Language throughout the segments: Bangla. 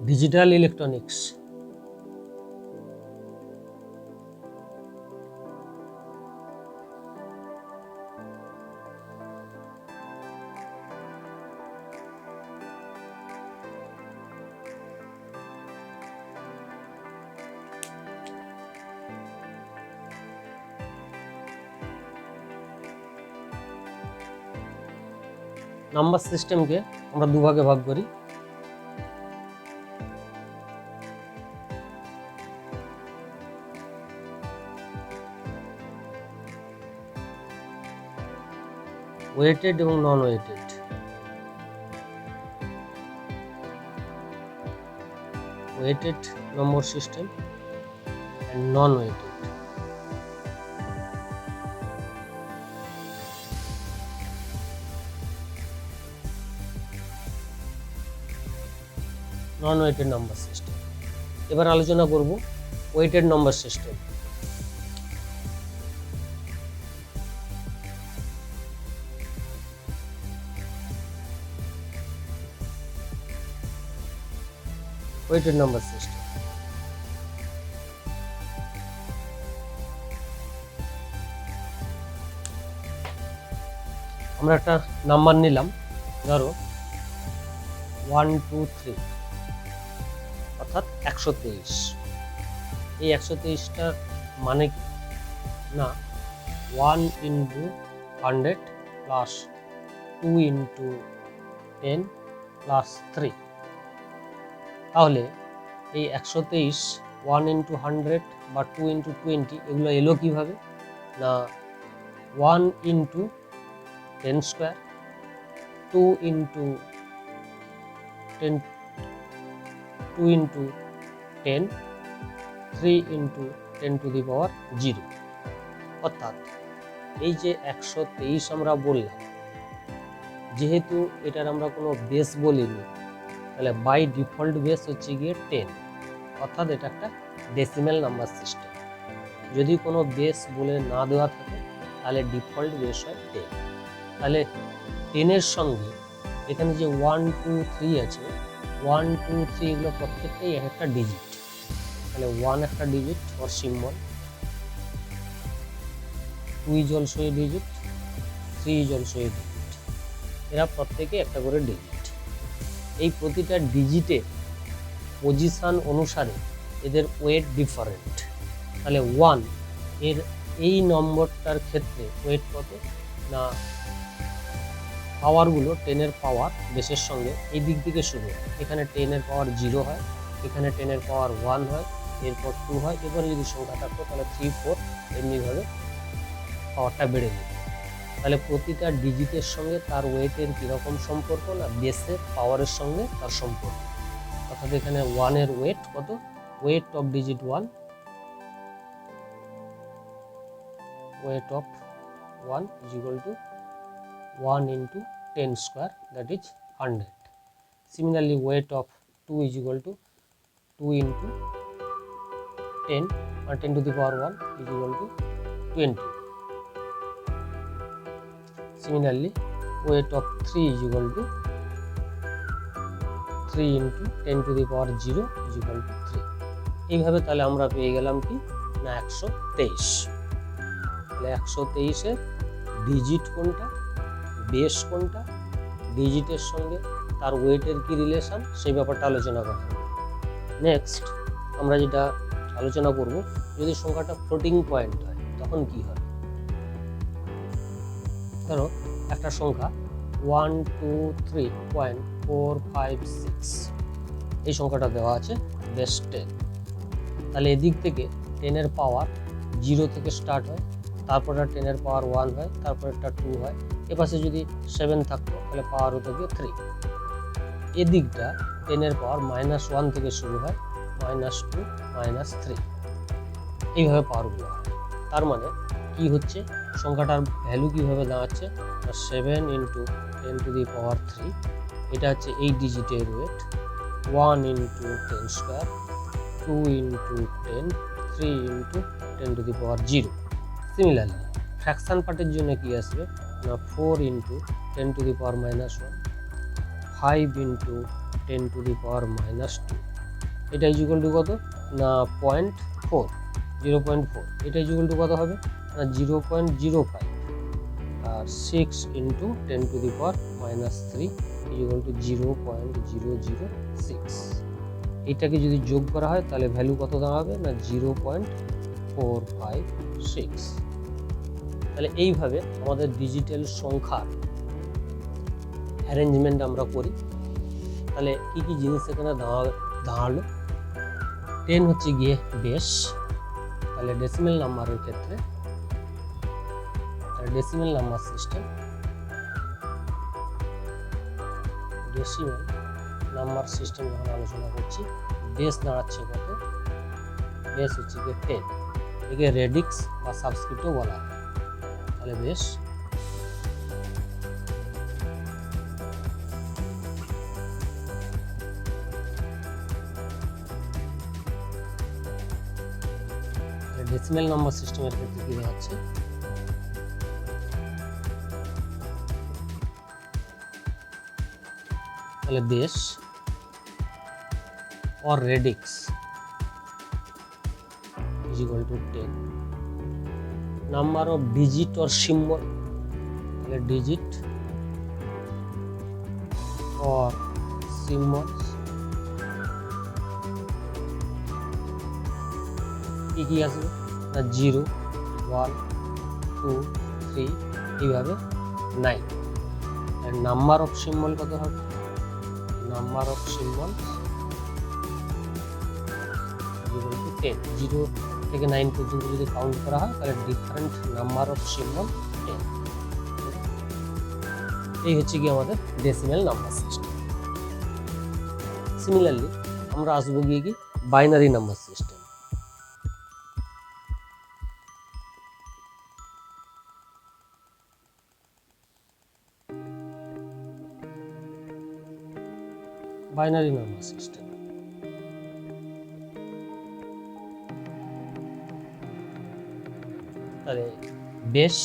Digital electronics. নাম্বার সিস্টেমকে আমরা দুভাগে ভাগ করি। ওয়েটেড এবং non weighted. Weighted number system and non weighted. Non weighted number system. এবার আলোচনা করব weighted number system. Weighted number system আমরা একটা নাম্বার নিলাম, ধরো 1 2 3 অর্থাৎ 123। এই 123টার মানে কি না 1 × 100 প্লাস 2 × 10 প্লাস 3। তাহলে এই 123 1 × 100 বা 2 × 20 এগুলো এলো কিভাবে না 1 × 10 স্কোয়ার, 2 × 10, 2 × 10, 3 × 10⁻0। অর্থাৎ এই যে 123 আমরা বললাম, যেহেতু এটার আমরা কোনো বেস বলিনি, তাহলে বাই ডিফল্ট বেস হচ্ছে গিয়ে 10, অর্থাৎ এটা একটা ডেসিমেল নাম্বার সিস্টেম। যদি কোনো বেস বলে না দেওয়া থাকে তাহলে ডিফল্ট বেস হয় 10। তাহলে 10-এর সঙ্গে এখানে যে 1 2 3 আছে, 1 2 3 এগুলো প্রত্যেকটাই এক একটা ডিজিট। তাহলে 1 একটা digit or symbol, 2 is also a digit, 3 is also a digit. এরা প্রত্যেকে একটা করে ডিজিট। এই প্রতিটা ডিজিটের পজিশন অনুসারে এদের ওয়েট ডিফারেন্ট। তাহলে 1 এর এই নম্বরটার ক্ষেত্রে ওয়েট কত না পাওয়ারগুলো 10-এর পাওয়ার বেসের সঙ্গে এই দিক থেকে শুরু হয়। এখানে 10-এর পাওয়ার 0 হয়, এখানে 10-এর পাওয়ার 1 হয়, এরপর 2 হয়, এরপরে যদি সংখ্যা থাকতো তাহলে 3 4 এমনিভাবে পাওয়ারটা বেড়ে যেত। তাহলে প্রতিটা ডিজিটের সঙ্গে তার ওয়েটের কীরকম সম্পর্ক না বেসের পাওয়ারের সঙ্গে তার সম্পর্ক। অর্থাৎ এখানে 1-এর ওয়েট কত, weight of digit 1, weight of 1 is equal to 1 × 10 square, that is 100. Similarly, weight of 2 is equal to 2 × 10 or 10⁻1 is equal to 20. Similarly, weight of 3 is equal to 3 × 10⁻0 is equal to 3. এইভাবে তাহলে আমরা পেয়ে গেলাম কি না 123। তাহলে 123-এর ডিজিট কোনটা, বেস কোনটা, ডিজিটের সঙ্গে তার ওয়েটের কি রিলেশন, সেই ব্যাপারটা আলোচনা করা হবে। নেক্সট আমরা যেটা আলোচনা করব, যদি সংখ্যাটা ফ্লোটিং পয়েন্ট হয় তখন কি হবে। ধরো একটা সংখ্যা 1 2 3.456, এই সংখ্যাটা দেওয়া আছে বেস 10। তাহলে এদিক থেকে 10-এর পাওয়ার 0 থেকে স্টার্ট হয়, তারপর 10-এর পাওয়ার 1 হয়, তারপর একটা 2 হয়, এপাশে যদি 7 থাকতো তাহলে পাওয়ার হতো গিয়ে 3। এদিকটা 10-এর পাওয়ার -1 থেকে শুরু হয়, -2 -3, এইভাবে পাওয়ারগুলো হয়। তার মানে কি হচ্ছে, সংখ্যাটার ভ্যালু কীভাবে দাঁড়াচ্ছে 7 × 10⁻3, এটা হচ্ছে এই ডিজিটের ওয়েট, 1 × 10 স্কোয়ার, 2 × 10, 3 × 10⁻0। সিমিলারলি ফ্র্যাকশন পার্টের জন্য কি আসবে না 4 × 10⁻⁻1, 5 × 10⁻⁻2, এটা ইকুয়াল টু কত না 0.4, 0.4। এটা ইকুয়াল টু কত হবে না 0.05, আর 6 ইন্টু 10⁻³ ইকুয়াল টু 0.006। এটাকে যদি যোগ করা হয় তাহলে ভ্যালু কত দাঁড়াবে না 0.456। তাহলে এইভাবে আমাদের ডিজিটাল সংখ্যার অ্যারেঞ্জমেন্ট আমরা করি। তাহলে কি কি জিনিস এখানে দাঁড়ালো, 10 হচ্ছে গিয়ে বেস। তাহলে ডেসিমেল নাম্বারের ক্ষেত্রে decimal number system, decimal number system যখন আলোচনা করছি, বেস দাঁড়াচ্ছে কত, বেস হচ্ছে গিয়ে 10। একে রেডিক্স বা সাবস্ক্রিপ্টও বলা হয়। তাহলে বেস ডেসিমেল নাম্বার সিস্টেমের ক্ষেত্রে কি দেখাচ্ছে, তাহলে base or radix is equal to 10, number of digit or symbol, তাহলে digit or symbols কি আসবে না 0, 1, 2, 3 এইভাবে 9। আর নাম্বার অফ সিম্বল কত হবে, number of symbols equal to 10। 0 থেকে 9 পর্যন্ত যদি কাউন্ট করা হয় তাহলে ডিফারেন্ট নাম্বার অফ সিম্বল 10। এই হচ্ছে কি আমাদের ডেসিমেল নাম্বার সিস্টেম। সিমিলারলি আমরা আসবো গিয়ে কি binary number system. Binary number system, তাহলে base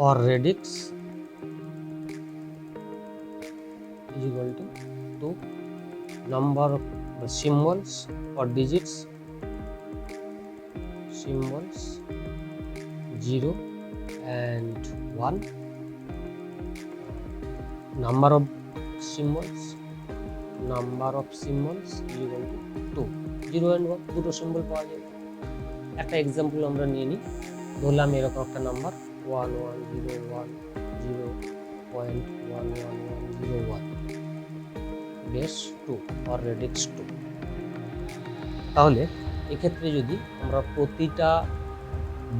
or radix is equal to number of symbols or digits, symbols 0 and 1, number of symbols is equal to 2, 0 and 1 দুটো সিম্বল পাওয়া যাবে। একটা এক্সাম্পল আমরা নিয়ে নিই, ধরলাম এরকম একটা নাম্বার 1101 বেস 2 or radix 2। তাহলে এক্ষেত্রে যদি আমরা প্রতিটা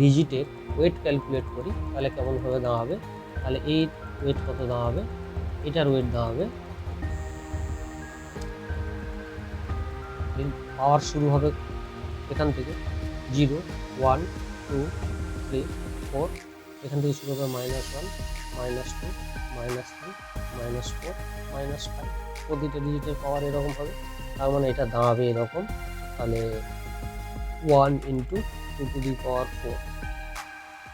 ডিজিটের ওয়েট ক্যালকুলেট করি তাহলে কেমনভাবে দাঁড়াবে, তাহলে এই ওয়েট কত দাঁড়াবে, এটার ওয়েট দাঁড়াবে, পাওয়ার শুরু হবে এখান থেকে 0, 1, 2, 3, 4, এখান থেকে শুরু হবে -1, -2, -3, -4, -5। প্রতিটা ডিজিটের পাওয়ার এরকম হবে, তার মানে এটা দাঁড়াবে এরকম। তাহলে 1 × 2⁴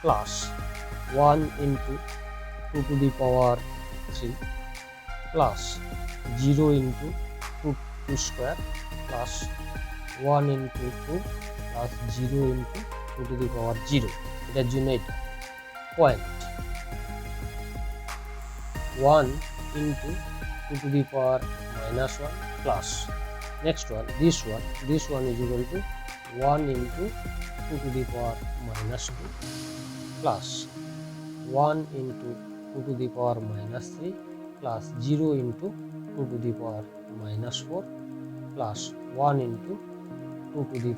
প্লাস 1 × 2⁴ প্লাস 0 × 2² প্লাস 1 × 2 প্লাস 0 × 2⁴। এটার জন্য এটা point 1 × 2⁻⁻1 plus next one, this one is equal to 1 × 2⁻² plus 1 × 2⁻³ plus 0 × 2⁻⁴ plus 1 × 2⁻⁵।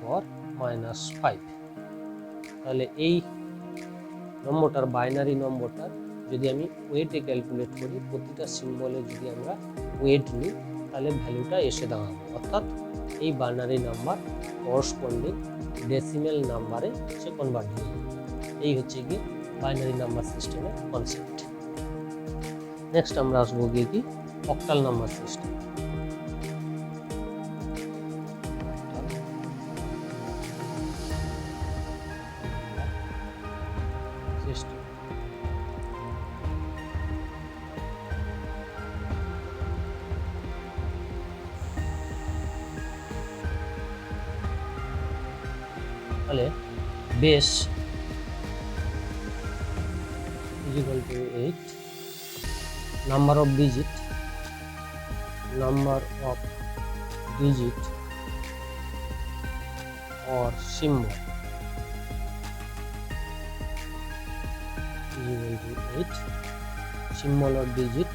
তাহলে এই নম্বরটার বাইনারি নম্বরটা যদি আমি ওয়েটে ক্যালকুলেট করি, প্রতিটা সিম্বলে যদি আমরা ওয়েট নিই তাহলে ভ্যালুটা এসে দাঁড়াবে, অর্থাৎ এই বাইনারি নাম্বার করসপন্ডিং ডেসিমেল নাম্বারে সে কনভার্ট হয়ে যাবে। এই হচ্ছে গিয়ে বাইনারি নাম্বার সিস্টেমের কনসেপ্ট। নেক্সট আমরা আসবো গিয়ে কি অক্টাল নাম্বার সিস্টেম। তাহলে base is equal to 8, number of digit or symbol is equal to 8, symbol or digit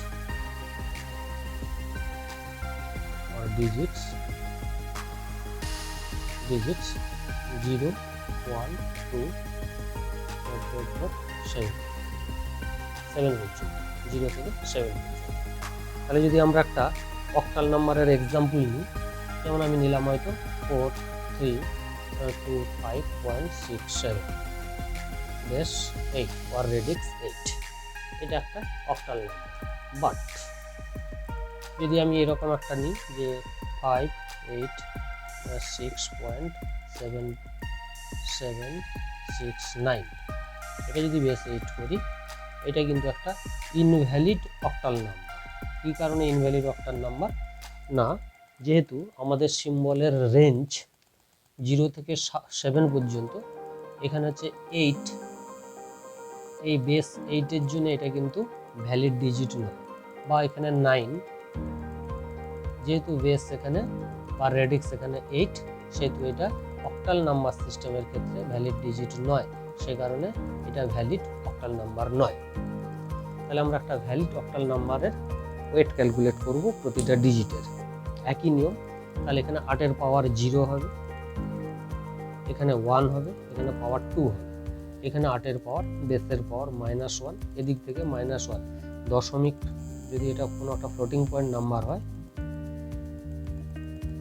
or digits 0, 1, 2, 7 পর্যন্ত, 0 থেকে 7 পর্যন্ত। তাহলে যদি আমরা একটা অক্টাল নাম্বারের এক্সাম্পল নিই, যেমন আমি নিলাম হয়তো 4325.67 বেস 8 or রেডিক্স 8, এটা একটা অক্টাল নাম্বার। বাট যদি আমি এরকম একটা নিই যে 586.7769, এটা যদি বেস 8 করি, এটা কিন্তু একটা ইনভ্যালিড অক্টাল নাম্বার। কী কারণে ইনভ্যালিড অক্টাল নাম্বার? না, যেহেতু আমাদের সিম্বলের রেঞ্জ 0 থেকে 7 পর্যন্ত, এখানে হচ্ছে 8, এই বেস 8-এর জন্য এটা কিন্তু ভ্যালিড ডিজিট নয়, বা এখানে 9, যেহেতু বেস এখানে বা রেডিক্স এখানে 8, সেহেতু এটা অক্টাল নাম্বার সিস্টেমের ক্ষেত্রে ভ্যালিড ডিজিট নয়, সে কারণে এটা ভ্যালিড অক্টাল নাম্বার নয়। তাহলে আমরা একটা ভ্যালিড অক্টাল নাম্বারের ওয়েট ক্যালকুলেট করব প্রতিটা ডিজিটের, একই নিয়ম। তাহলে এখানে 8-এর পাওয়ার 0 হবে, এখানে 1 হবে, এখানে পাওয়ার 2 হবে, এখানে 8-এর পাওয়ার বেসের পাওয়ার -1, এদিক থেকে -1 দশমিক। যদি এটা কোনো একটা ফ্লোটিং পয়েন্ট নাম্বার হয়,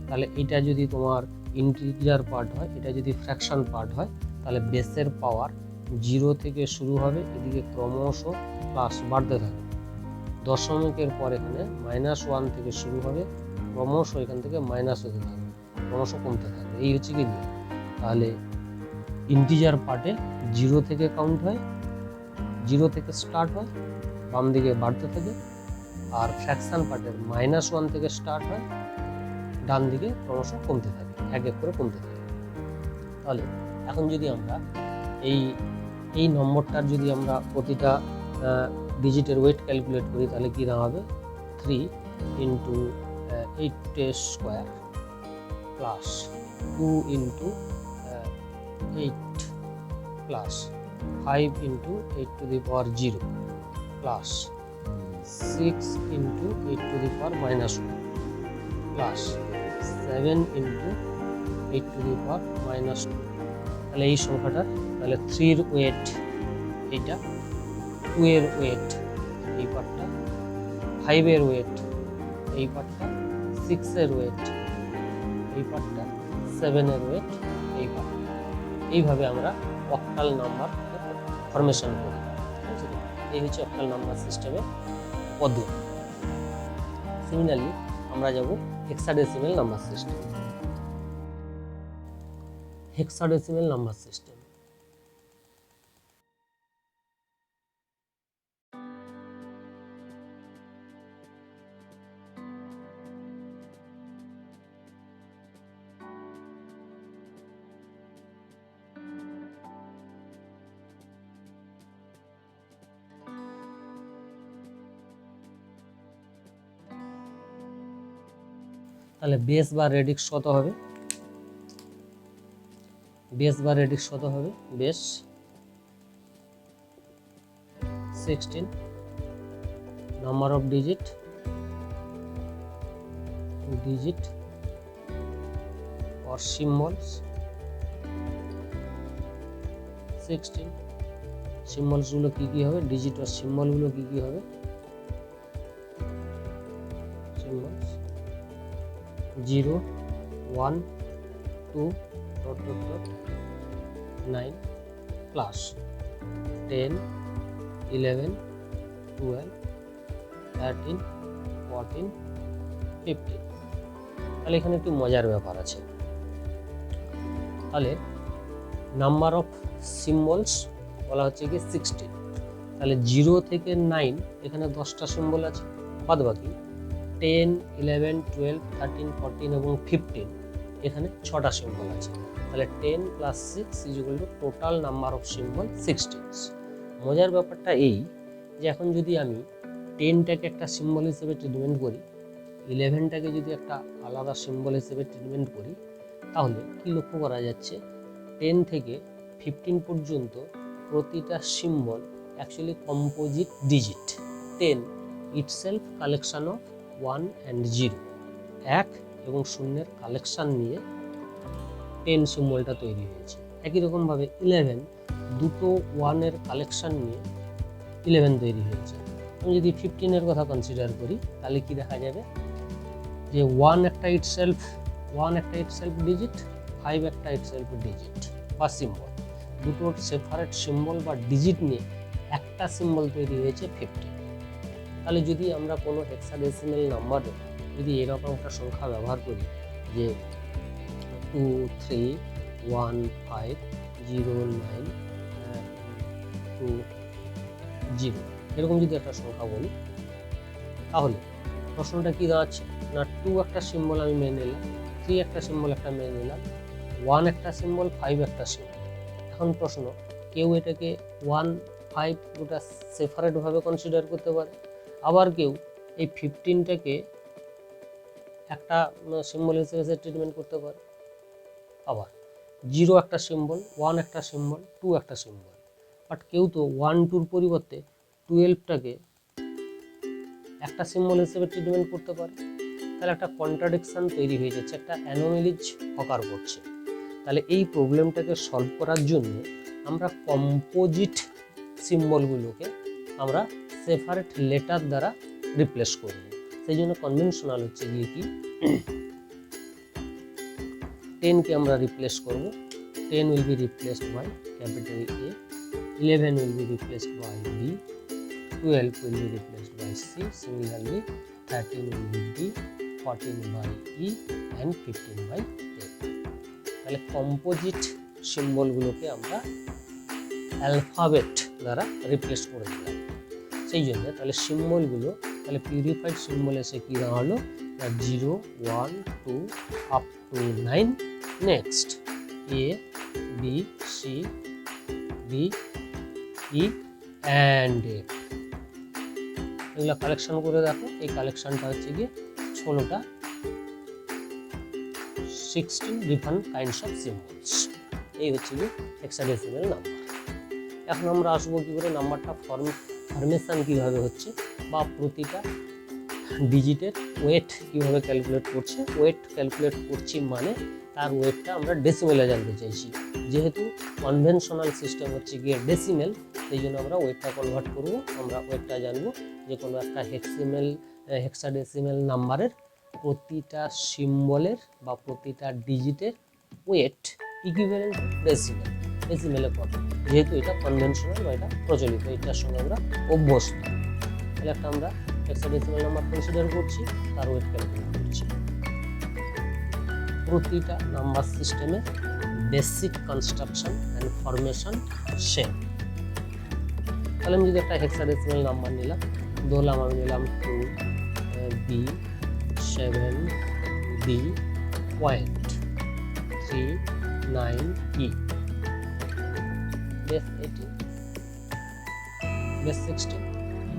তাহলে এটা যদি তোমার ইন্টিজার পার্ট হয়, এটা যদি ফ্র্যাকশন পার্ট হয়, তাহলে বেসের পাওয়ার 0 থেকে শুরু হবে, এদিকে ক্রমশ প্লাস বাড়তে থাকবে। দশমিকের পর এখানে -1 থেকে শুরু হবে, ক্রমশ এখান থেকে মাইনাস হতে থাকবে, ক্রমশ কমতে থাকবে। এই হচ্ছে কি নিয়ম। তাহলে ইন্টিজার পার্টে 0 থেকে কাউন্ট হয়, 0 থেকে স্টার্ট হয়, বাম দিকে বাড়তে থাকে। আর ফ্র্যাকশন পার্টের -1 থেকে স্টার্ট হয়, ডান দিকে ক্রমশ কমতে থাকে, এক এক করে কমতে থাকে। তাহলে এখন যদি আমরা এই নম্বরটার যদি আমরা প্রতিটা ডিজিটের ওয়েট ক্যালকুলেট করি, তাহলে কী দাঁড়াবে? 3 × 8² প্লাস 2 × 8 প্লাস 5 × 8⁻0 প্লাস 6 × 8⁻1 প্লাস 7 × 8⁻2। তাহলে এই সংখ্যাটা, তাহলে 3-এর ওয়েট এইটা, 2-এর ওয়েট এই পার্টটা, 5-এর ওয়েট এই পার্টটা, 6-এর ওয়েট এই পার্টটা, 7-এর ওয়েট এই পার্টটা। এইভাবে আমরা অক্টাল নাম্বার ফরমেশন করি। এই হচ্ছে অক্টাল নাম্বার সিস্টেমের পদ্ধতি। সিমিলারলি আমরা যাব hexadecimal number system. Hexadecimal number system তাহলে বেস বা রেডিক্স কত হবে? বেস বা রেডিক্স কত হবে? Base 16, number of digit or symbols 16, symbols গুলো কি কি হবে? ডিজিট আর সিম্বল গুলো কি কি হবে? Symbols 0, 1, 2, ... 9 plus 10, 11, 12, 13, 14, 15। তাহলে এখানে একটু মজার ব্যাপার আছে। তাহলে নাম্বার অফ সিম্বলস বলা হচ্ছে কি 16। তাহলে 0 থেকে 9 এখানে 10টা সিম্বল আছে, বাদ বাকি 10, 11, 12, 13, 14 এবং 15 এখানে 6টা সিম্বল আছে, তাহলে 10 + 6 = টোটাল নাম্বার অফ সিম্বল 16। মজার ব্যাপারটা এই যে এখন যদি আমি 10টাকে একটা সিম্বল হিসেবে ট্রিটমেন্ট করি, 11টাকে যদি একটা আলাদা সিম্বল হিসেবে ট্রিটমেন্ট করি, তাহলে কি লক্ষ্য করা যাচ্ছে 10 থেকে 15 পর্যন্ত প্রতিটা symbol actually composite digit. 10 itself collection of 1 and 0, 1 এবং 0-এর কালেকশন নিয়ে 10 সিম্বলটা তৈরি হয়েছে। একই রকমভাবে 11 দুটো 1-এর কালেকশন নিয়ে 11 তৈরি হয়েছে। আমি যদি 15-এর কথা কনসিডার করি তাহলে কি দেখা যাবে যে 1 একটা ইটসেলফ ডিজিট, 5 একটা ইটসেলফ ডিজিট বা সিম্বল, দুটোর সেপারেট সিম্বল বা ডিজিট নিয়ে একটা সিম্বল তৈরি হয়েছে 15। তাহলে যদি আমরা কোনো হেক্সাডেসিমাল নাম্বারে যদি এরকম একটা সংখ্যা ব্যবহার করি যে 2 3 1 5 0 9 2 0, এরকম যদি একটা সংখ্যা বলি, তাহলে প্রশ্নটা কি দাঁড়াচ্ছে না 2 একটা সিম্বল আমি মেনে নিলাম, 3 একটা সিম্বল একটা মেনে নিলাম, 1 একটা সিম্বল, 5 একটা সিম্বল। এখন প্রশ্ন, কেউ এটাকে 1 5 দুটা সেপারেটভাবে কনসিডার করতে পারে, আবার কেউ এই 15টাকে একটা সিম্বল হিসেবে ট্রিটমেন্ট করতে পারে, আবার 0 একটা সিম্বল, 1 একটা সিম্বল, 2 একটা সিম্বল। বাট কেউ তো 1 2-র পরিবর্তে 12টাকে একটা সিম্বল হিসেবে ট্রিটমেন্ট করতে পারে। তাহলে একটা কন্ট্রাডিকশন তৈরি হয়ে যাচ্ছে, একটা অ্যানোমেলিজ অকার করছে। তাহলে এই প্রবলেমটাকে সলভ করার জন্য আমরা কম্পোজিট সিম্বলগুলোকে আমরা সেপারেট লেটার দ্বারা রিপ্লেস করব। সেই জন্য কনভেনশনাল হচ্ছে গিয়ে কি 10কে আমরা রিপ্লেস করব, 10 will be replaced by capital A, 11 will be replaced by B, 12 will be replaced by C, similarly 13 will be D, 14 by E and 15 by A। তাহলে কম্পোজিট সিম্বলগুলোকে আমরা অ্যালফাবেট দ্বারা রিপ্লেস করে দিলাম। সেই জন্য তাহলে সিম্বলগুলো, তাহলে পিউরিফাইড সিম্বল এসে কী দাঁড়ালো 0 1 2 up to 9, next A B C D E and A। এগুলো কালেকশন করে দেখো, এই কালেকশনটা হচ্ছে গিয়ে 16টা 16 ডিফারেন্ট কাইন্ডস অফ সিম্বলস। এই হচ্ছে গিয়ে হেক্সাডেসিমাল নাম্বার। এখন আমরা আসবো কী করে নাম্বারটা ফরমেশন কীভাবে হচ্ছে বা প্রতিটা ডিজিটের ওয়েট কীভাবে ক্যালকুলেট করছে। ওয়েট ক্যালকুলেট করছি মানে তার ওয়েটটা আমরা ডেসিমেলে জানতে চাইছি। যেহেতু কনভেনশনাল সিস্টেম হচ্ছে গিয়ে ডেসিমেল, সেই জন্য আমরা ওয়েটটা কনভার্ট করব। আমরা ওয়েটটা জানবো যে কোনো একটা হেক্সাডেসিমেল নাম্বারের প্রতিটা সিম্বলের বা প্রতিটা ডিজিটের ওয়েট ইকুইভ্যালেন্ট ডেসিমেলে কত, যেহেতু এটা কনভেনশনাল বা এটা প্রচলিত, এটার সঙ্গে আমরা অভ্যস্ত। তাহলে একটা আমরা হেক্সাডেসিমাল নাম্বার কনসিডার করছি, তার ওয়েট ক্যালকুলেট করছি। প্রতিটা নাম্বার সিস্টেমের basic construction and formation same. তাহলে আমি যদি একটা হেক্সাডেসিমাল নাম্বার নিলাম, ধরলাম আমি নিলাম 2 B 7 D point 3 9 E base 18 base 16,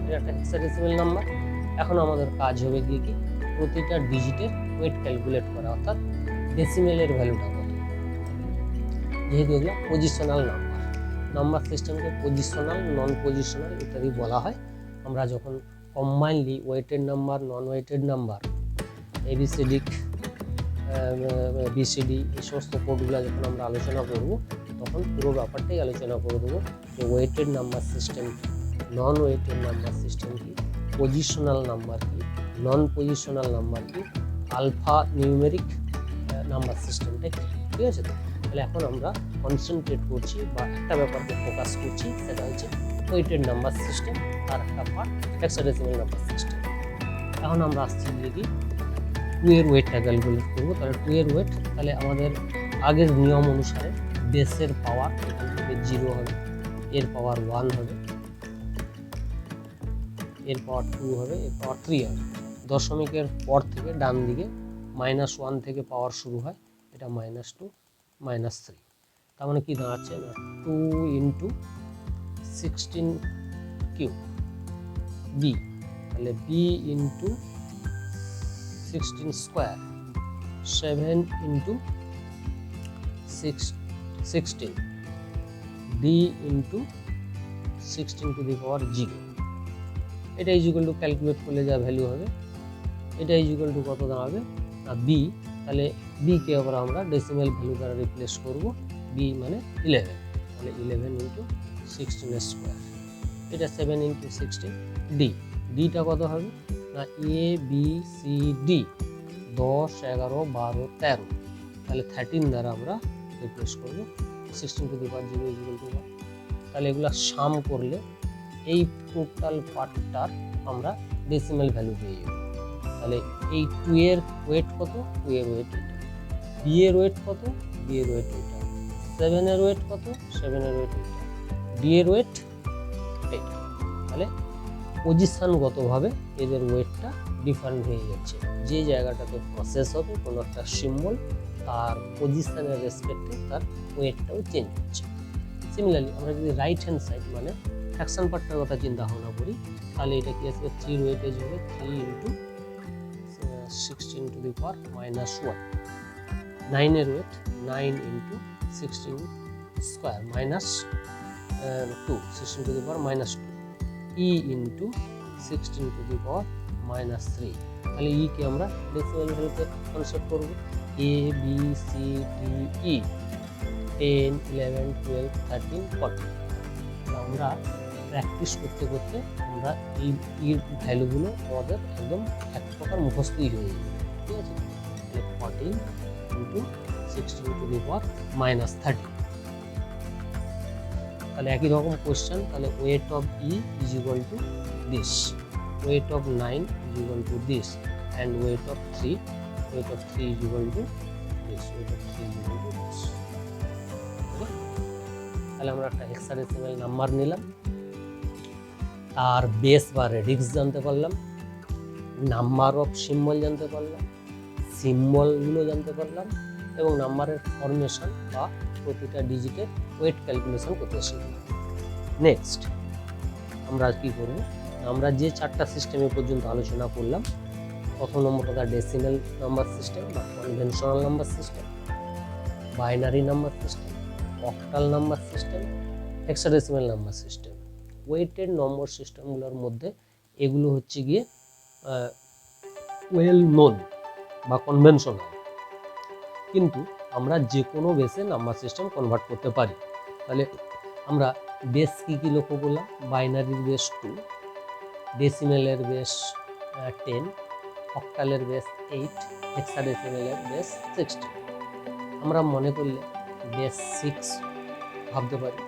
এটা একটা হেক্সাডেসিমাল নাম্বার। এখন আমাদের কাজ হবে গিয়ে কি প্রতিটা ডিজিটের ওয়েট ক্যালকুলেট করা, অর্থাৎ ডেসিমেলের ভ্যালুটা কত। যেহেতু এগুলো পজিশনাল নাম্বার সিস্টেমকে পজিশনাল, নন পজিশনাল ইত্যাদি বলা হয়। আমরা যখন কম্বাইনলি ওয়েটেড নাম্বার, নন ওয়েটেড নাম্বার, এবিসিডি বিসিডি এই সমস্ত কোডগুলো যখন আমরা আলোচনা করব, তখন পুরো ব্যাপারটাই আলোচনা করে দেবো যে ওয়েটেড নাম্বার সিস্টেম কি, নন ওয়েটেড নাম্বার সিস্টেম কি, পজিশনাল নাম্বার কি, নন পজিশনাল নাম্বার কি, আলফা নিউমেরিক নাম্বার সিস্টেমটা কি। ঠিক আছে? তো তাহলে এখন আমরা কনসেন্ট্রেট করছি বা একটা ব্যাপারকে ফোকাস করছি, সেটা হচ্ছে ওয়েটেড নাম্বার সিস্টেম, আর একটা পার্ট হেক্সাডেসিমাল নাম্বার সিস্টেম। এখন আমরা আসছি গিয়ে কি 2 এর ওয়েটটা ক্যালকুলেট করবো। তাহলে 2 এর ওয়েট, তাহলে আমাদের আগের নিয়ম অনুসারে বেসের পাওয়ার এখান থেকে 0 হবে, এর পাওয়ার 1 হবে, এর পাওয়ার 2 হবে, এর পাওয়ার 3 হবে। দশমিকের পর থেকে ডান দিকে -1 থেকে পাওয়ার শুরু হয়, এটা -2 -3, তার মানে কি দাঁড়াচ্ছে না 2 × 16 কিউব বি, তাহলে B × 16 square 7 × 16 D × 16 to the power 0। এটা ইকুয়াল টু ক্যালকুলেট করলে যা ভ্যালু হবে, এটা ইকুয়াল টু কত দাঁড়াবে না বি, তাহলে বি কে আবার আমরা ডেসিমাল ভ্যালু দ্বারা রিপ্লেস করব, বি মানে 11, তাহলে 11 × 16 স্কোয়ার, এটা 7 × 16 ডি, ডিটা কত হবে না এ বি সি ডি 10 11 12 13, তাহলে 13 দ্বারা আমরা রিপ্লেস করব, 16 to the power 0 equal to 1, তাহলে এগুলো সাম করলে এই টোটাল পার্টটার আমরা ডেসিমাল ভ্যালু পেয়ে যাব। তাহলে এই 2 এর ওয়েট কত, 2 এর ওয়েট এটা, বি এর ওয়েট কত, বি এর ওয়েট এটা, 7 এর ওয়েট কত, 7 এর ওয়েট এটা, ডি এর ওয়েট এটা। তাহলে পজিশনগতভাবে এদের ওয়েটটা ডিফারেন্ট হয়ে যাচ্ছে, যে জায়গাটাতে প্রসেস হবে কোনো একটা সিম্বল তার পজিশনের রেসপেক্টে তার ওয়েটটাও চেঞ্জ হচ্ছে। সিমিলারলি আমরা যদি রাইট হ্যান্ড সাইড মানে ফ্র্যাকশন পার্টটার কথা চিন্তা ভাবনা করি, তাহলে এটা কি আসবে 3 ওয়েটেজ হবে 3 × 16 টু দি পাওয়ার -1, 9 এর weight 9 × 16 square -2, 16 to the power -2, E × 16 to the power -3, তাহলে ই কে আমরা ডেসিমাল ভ্যালুতে কনভার্ট করব, A B C D E 10 11 12 13 14, আমরা প্র্যাকটিস করতে করতে আমরা এই ভ্যালুগুলো আমাদের একদম এক প্রকার মুখস্থই হয়ে যাবে, ঠিক আছে। তাহলে 14 × 16 টু দি পাওয়ার -30, তাহলে একই রকম কোশ্চেন, তাহলে weight of E is equal to this, weight of 9 is equal to this, and weight of 3 is equal to this, weight of 3 is equal to this. তাহলে আমরা একটা হেক্সাডেসিমাল নাম্বার নিলাম, তার বেস বা রেডিক্স জানতে পারলাম, নাম্বার অফ সিম্বল জানতে পারলাম, সিম্বলগুলো জানতে পারলাম, এবং নাম্বারের ফরমেশন বা প্রতিটা ডিজিটের ওয়েট ক্যালকুলেশন করতে শিখলাম। নেক্সট আমরা কি করব, আমরা যে 4টা সিস্টেমে পর্যন্ত আলোচনা করলাম, প্রথম নম্বর কথা ডেসিমাল নাম্বার সিস্টেম বা conventional number system, binary number system, octal number system, hexadecimal number system. Weighted number সিস্টেমগুলোর মধ্যে এগুলো হচ্ছে গিয়ে ওয়েল নোন বা কনভেনশনাল, কিন্তু আমরা যে কোনো বেসে নাম্বার সিস্টেম কনভার্ট করতে পারি। তাহলে আমরা বেস কী লক্ষ্য করলাম, বাইনারির বেস 2, ডেসিমেলের বেস 10, অক্টালের বেস 8, হেক্সাডেসিমেলের বেস 16। আমরা মনে করলে বেস 6 ভাবতে পারি,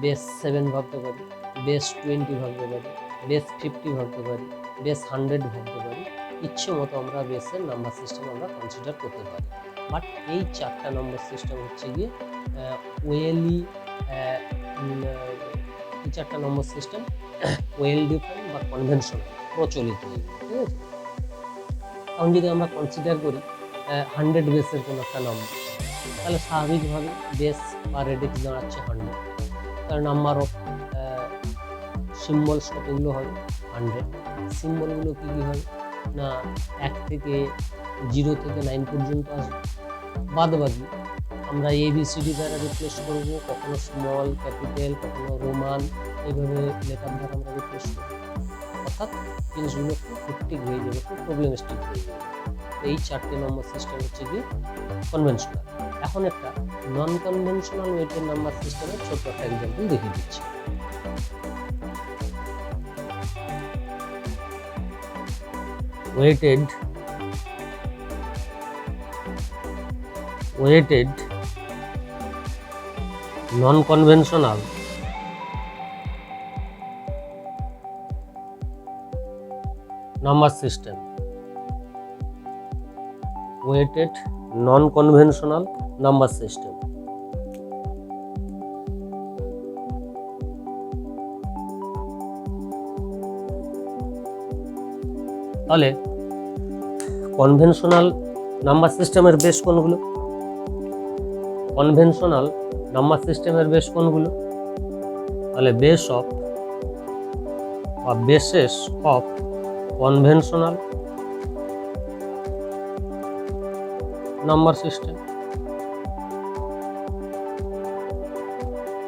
বেস 7 ভাবতে পারি, বেস 20 ভাবতে পারি, বেস 50 ভাবতে পারি, বেস 100 ভাবতে পারি, ইচ্ছে মতো আমরা বেসের নাম্বার সিস্টেম আমরা কনসিডার করতে পারি। বাট এই 4টা নম্বর সিস্টেম হচ্ছে গিয়ে ওয়েলি, এই 4টা নম্বর সিস্টেম ওয়েল ডিফাইন্ড বা কনভেনশনাল প্রচলিত, ঠিক আছে। এখন যদি আমরা কনসিডার করি 100 বেসের কোনো একটা নম্বর, তাহলে স্বাভাবিকভাবে বেস বা রেডিক্স দাঁড়াচ্ছে 100, তার নাম্বার অফ সিম্বলস কতগুলো হবে 100, সিম্বলগুলো কী কী হবে না 1 থেকে 0 থেকে 9 পর্যন্ত আসবে, বাদবাকি আমরা ABCD দ্বারা রিপ্লেস করব, কখনো স্মল ক্যাপিটাল, কখনো রোমান, এইভাবে লেটার দ্বারা আমরা রিপ্লেস করব, অর্থাৎ জিনিসগুলো খুব হেক্টিক হয়ে যাবে, খুব প্রবলেমেটিক হয়ে যাবে। এই 4টে নম্বর সিস্টেম হচ্ছে গিয়ে কনভেনশনাল। এখন একটা নন কনভেনশনাল ওয়েটেড নাম্বার সিস্টেমের ছোট্ট একটা এক্সাম্পল দেখিয়ে দিচ্ছি। Weighted non-conventional number system, weighted non-conventional number system. তাহলে কনভেনশনাল নাম্বার সিস্টেমের বেস কোনগুলো? কনভেনশনাল নাম্বার সিস্টেমের বেস কোনগুলো? তাহলে বেস অফ বা bases of conventional number system.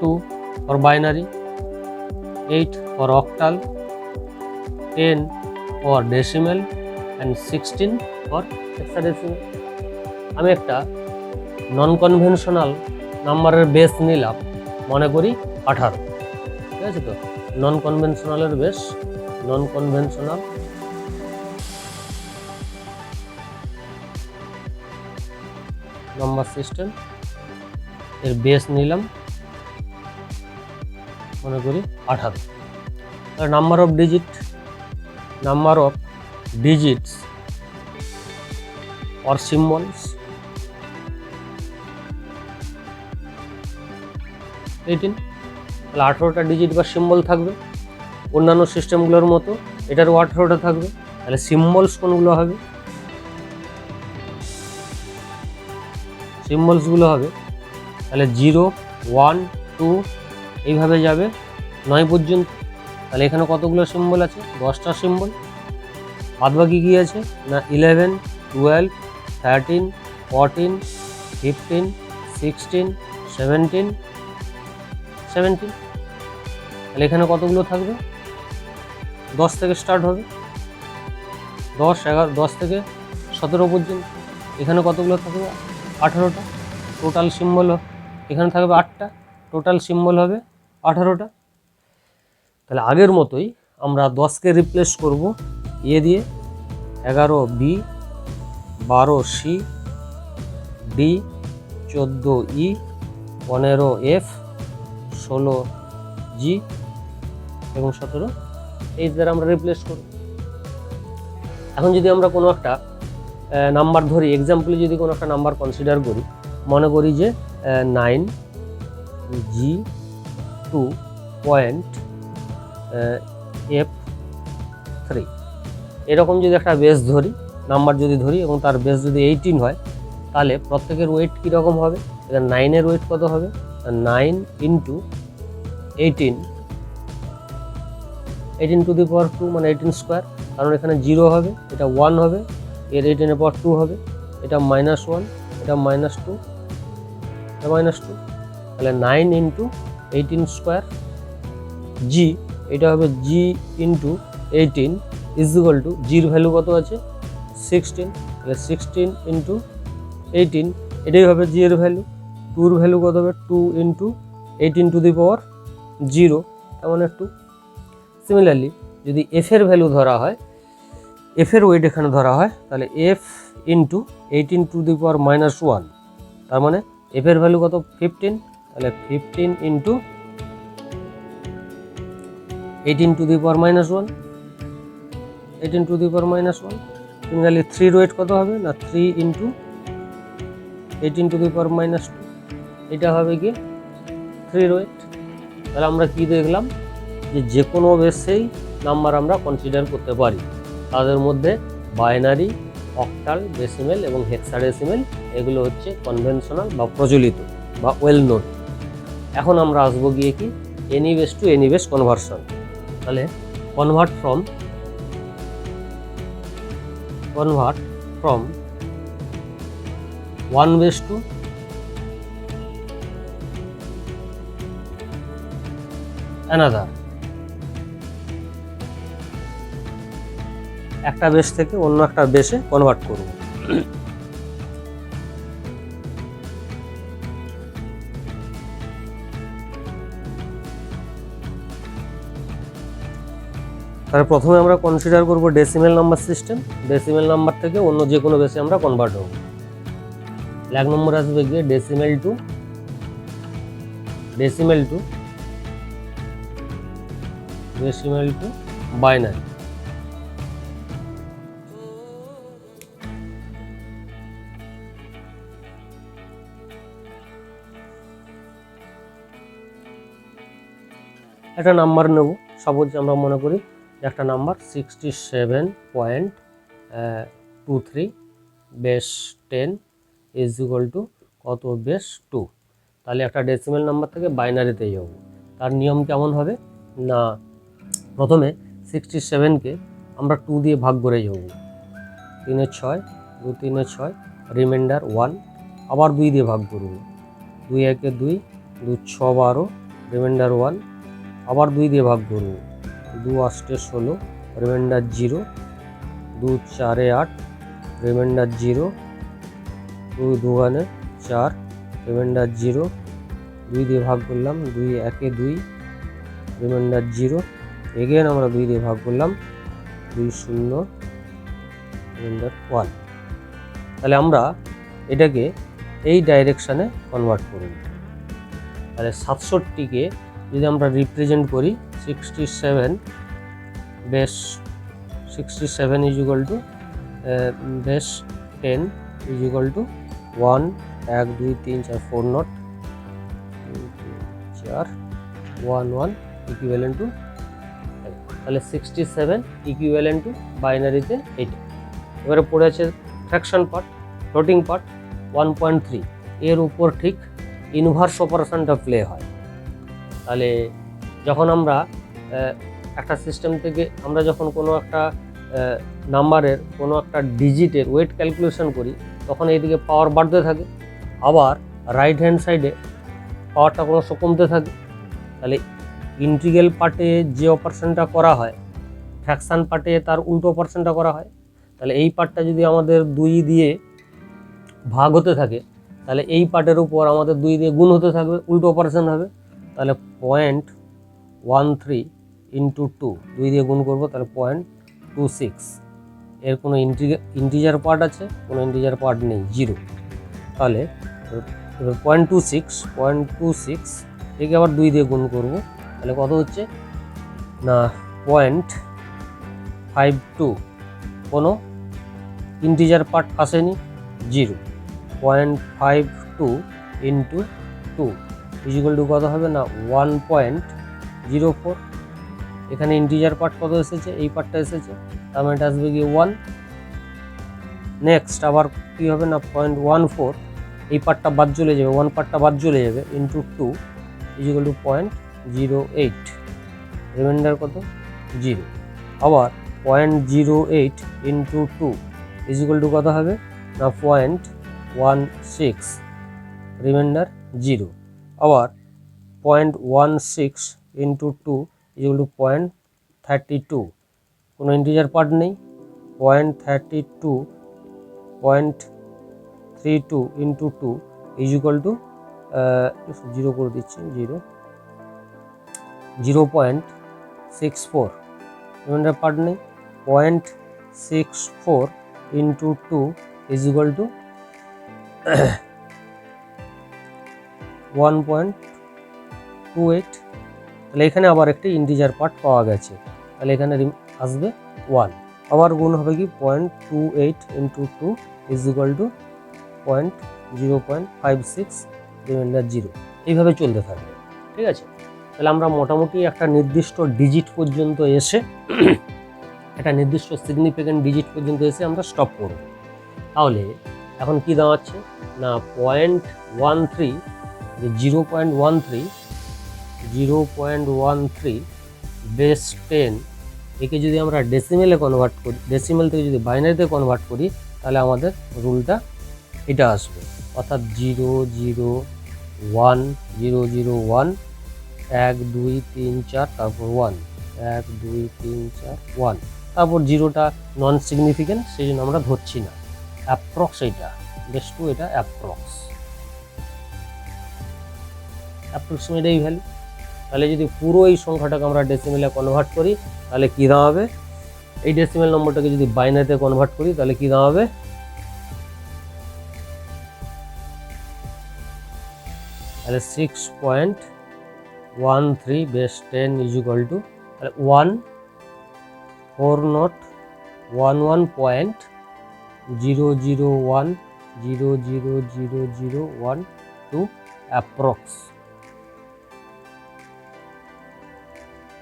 2 for binary, 8 for octal, 10 for decimal and 16 for hexadecimal। আমি একটা নন কনভেনশনাল নাম্বারের বেস নিলাম, মনে করি 18, ঠিক আছে? তো নন কনভেনশনালের base, non conventional number system এর বেস নিলাম, মনে করি 18। Number of digits or symbols 18। তাহলে 18টা ডিজিট বা সিম্বল থাকবে, অন্যান্য সিস্টেমগুলোর মতো এটারও 18টা থাকবে। তাহলে সিম্বলস কোনগুলো হবে? সিম্বলসগুলো হবে তাহলে 0, 1, 2 এইভাবে যাবে 9 পর্যন্ত। তাহলে এখানে কতগুলো সিম্বল আছে? 10টা সিম্বল। বাদবাকি কী আছে না 11, 12, 13, 14, 15, 16, 17। তাহলে এখানে কতগুলো থাকবে? 10 থেকে স্টার্ট হবে, 10, 11, 10 থেকে 17 পর্যন্ত। এখানে কতগুলো থাকবে? 18টা। টোটাল সিম্বল এখানে থাকবে 8টা, টোটাল সিম্বল হবে 18টা। তাহলে আগের মতোই আমরা 10কে রিপ্লেস করব এ দিয়ে, 11B, 12C, D, 14E, 15F, 16G এবং 17H দ্বারা আমরা রিপ্লেস করব। এখন যদি আমরা কোনো একটা নাম্বার ধরি, এক্সাম্পলে যদি কোনো একটা নাম্বার কনসিডার করি, মনে করি যে 9G2.F3 এরকম যদি একটা বেস ধরি, নাম্বার যদি ধরি এবং তার বেস যদি 18 হয়, তাহলে প্রত্যেকের ওয়েট কীরকম হবে? এখানে 9-এর ওয়েট কত হবে? 9 × 18, 18 টু দি পাওয়ার 2 মানে 18 স্কোয়ার, কারণ এখানে 0 হবে, এটা 1 হবে, এর 18-এর পাওয়ার 2 হবে, এটা -1, এটা -2, এটা -2। তাহলে 9 × 18 স্কোয়ার G, এটা হবে G × 18 ইজ ইকুয়াল টু, জির ভ্যালু কত আছে? 16। তাহলে 16 × 18 এটাই হবে জি এর ভ্যালু। 2-র ভ্যালু কত হবে? 2 × 18 টু দি পাওয়ার 0, তার মানে 2। সিমিলারলি যদি এফের ভ্যালু ধরা হয়, এফের ওয়েট এখানে ধরা হয়, তাহলে F × 18 টু দি পাওয়ার -1, তার মানে এফের ভ্যালু কত? 15। তাহলে 15 × 18 to the power -1, 18 to the power -1। Similarly 3-র ওয়েট কত হবে? না 3 × 18 টু দি পাওয়ার -2, এটা হবে কি 3-র ওয়েট। তাহলে আমরা কি দেখলাম যে কোনো বেসেই নাম্বার আমরা কনসিডার করতে পারি, তাদের মধ্যে বাইনারি, অক্টাল, ডেসিমেল এবং হেক্সাডেসিমেল এগুলো হচ্ছে কনভেনশনাল বা প্রচলিত বা ওয়েল নোন। এখন আমরা আসবো গিয়ে কি any base to any base conversion. তাহলে convert from 1 base to another, একটা বেস থেকে অন্য একটা বেসে কনভার্ট করব। তাহলে প্রথমে আমরা কনসিডার করব decimal number system. Decimal number থেকে অন্য যে কোনো বেসে আমরা কনভার্ট হব। 1 নম্বর আসবে গিয়ে ডেসিমেল টু বাইনারি। একটা নাম্বার নেব, সাপোজ আমরা মনে করি একটা number 67.23 base 10 is equal two কত বেস 2। তাহলে একটা ডেসিমেল নাম্বার থেকে বাইনারিতে যাব। তার নিয়ম কেমন হবে না, প্রথমে 67কে আমরা 2 দিয়ে ভাগ করে যাব। 3 6, 2 3 6, রিমাইন্ডার 1, আবার 2 দিয়ে ভাগ করব। 2 1 2, 2 6 12, রিমাইন্ডার 1, আবার 2 দিয়ে ভাগ করব। 2 8 16, রিমাইন্ডার 0, 2 4 8, রিমাইন্ডার 0, 2 2 4, রিমাইন্ডার 0, 2 দিয়ে ভাগ করলাম। 2 1 2, রিমাইন্ডার 0, এগেন আমরা 2 দিয়ে ভাগ করলাম। 2 0, রিমাইন্ডার 1। তাহলে আমরা এটাকে এই ডাইরেকশানে কনভার্ট করব। তাহলে 67কে যদি আমরা রিপ্রেজেন্ট করি 67 base 67 is equal two base 10 is equal to 1 1 2 3 4 4 not 4 1 1 equivalent to. তাহলে 67 ইকুইভ্যালেন্ট টু বাইনারিতে এইটা। এবারে পড়ে আছে ফ্র্যাকশন পার্ট, ফ্লোটিং পার্ট 1.3। এর উপর ঠিক ইনভার্স অপারেশনটা প্লে হয়। তাহলে যখন আমরা একটা সিস্টেম থেকে আমরা যখন কোনো একটা নাম্বারের কোনো একটা ডিজিটের ওয়েট ক্যালকুলেশন করি, তখন এইদিকে পাওয়ার বাড়তে থাকে, আবার রাইট হ্যান্ড সাইডে পাওয়ারটা ক্রমশ কমতে থাকে। তাহলে ইন্টিগ্রাল পার্টে যে অপারেশনটা করা হয়, ফ্র্যাকশান পার্টে তার উল্টো অপারেশনটা করা হয়। তাহলে এই পার্টটা যদি আমাদের 2 দিয়ে ভাগ হতে থাকে, তাহলে এই পার্টের উপর আমাদের 2 দিয়ে গুণ হতে থাকবে, উল্টো অপারেশন হবে। তাহলে 0.13 ইন্টু 2, 2 দিয়ে গুণ করবো, তাহলে 0.26। এর কোনো ইন্টিজার পার্ট আছে? কোনো ইন্টিজার পার্ট নেই, 0। তাহলে এবার 0.26 একে আবার 2 দিয়ে গুণ করবো, তাহলে কত হচ্ছে না 0.52। কোনো ইন্টিজার পার্ট আসেনি, 0। 0.52 ইন্টু 2 ইকুয়াল টু কত হবে না 1.04। এখানে ইন্টিজার পার্ট কত এসেছে? এই পার্টটা এসেছে, তার মানে এটা আসবে গিয়ে 1। নেক্সট আবার কী হবে না 0.14, এই পার্টটা বাদ চলে যাবে, 1 পার্টটা বাদ চলে যাবে, ইন্টু 2 ইকুয়াল টু 0.08। রিমাইন্ডার কত? 0। আবার 0.08 ইন্টু 2 ইকুয়াল টু কত হবে না 0.16, রিমাইন্ডার 0। আবার 0.16 ইন্টু 2 ইকুয়াল টু 0.32। কোনো ইন্টিজার পার্ট নেই, 0.32 ইন্টু 2 ইকুয়াল টু 0 করে দিচ্ছি, 0.64। রিমাইন্ডার পার্ট নেই, 0.64 ইন্টু 2 ইকুয়াল টু 1.28। তাহলে এখানে আবার একটি ইন্টিজার পার্ট পাওয়া গেছে, তাহলে এখানে আসবে 1। আবার গুণ হবে কি 0.28 ইন্টু 2 ইকুয়াল টু 0.56, রিমাইন্ডার 0। এইভাবে চলতে থাকবে, ঠিক আছে। তাহলে আমরা মোটামুটি একটা নির্দিষ্ট ডিজিট পর্যন্ত এসে একটা নির্দিষ্ট সিগনিফিক্যান্ট ডিজিট পর্যন্ত এসে আমরা স্টপ করব। তাহলে এখন কি দাঁড়াচ্ছে না 0.13, 0.13 বেস 10, একে যদি আমরা ডেসিমেলে কনভার্ট করি, ডেসিমেল থেকে যদি বাইনারিতে কনভার্ট করি, তাহলে আমাদের রুলটা এটা আসবে, অর্থাৎ 0 0 1 0 0 1 1 2 3 4, তারপর 1 1 2 3 4 1, তারপর 0টা নন সিগনিফিক্যান্ট, সেই জন্য আমরা ধরছি না। অ্যাপ্রক্স এটা বেস 2, এটা অ্যাপ্রক্সিমেট এই ভ্যালু। তাহলে যদি পুরো এই সংখ্যাটাকে আমরা ডেসিমেলে কনভার্ট করি, তাহলে কী দাঁড়াবে? এই ডেসিমেল নম্বরটাকে যদি বাইনারিতে কনভার্ট করি, তাহলে কী দাঁড়াবে? তাহলে 6.13 বেস 10 ইকুয়াল টু 140.11.0000001 অ্যাপ্রক্স।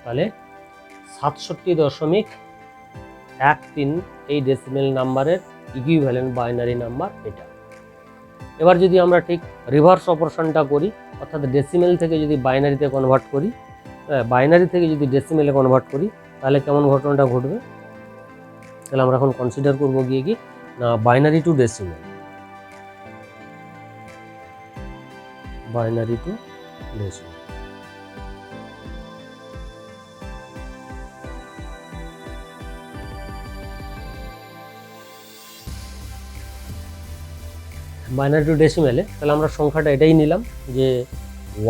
তাহলে 67.13 এই ডেসিমেল নাম্বারের ইকুইভ্যালেন্ট বাইনারি নাম্বার এটা। এবার যদি আমরা ঠিক রিভার্স অপারেশনটা করি, অর্থাৎ ডেসিমেল থেকে যদি বাইনারিতে কনভার্ট করি, বাইনারি থেকে যদি ডেসিমেলে কনভার্ট করি, তাহলে কেমন ঘটনাটা ঘটবে? তাহলে আমরা এখন কনসিডার করব গিয়ে কি না binary to decimal, binary to decimal. Binary to ডেসিমেলে তাহলে আমরা সংখ্যাটা এটাই নিলাম যে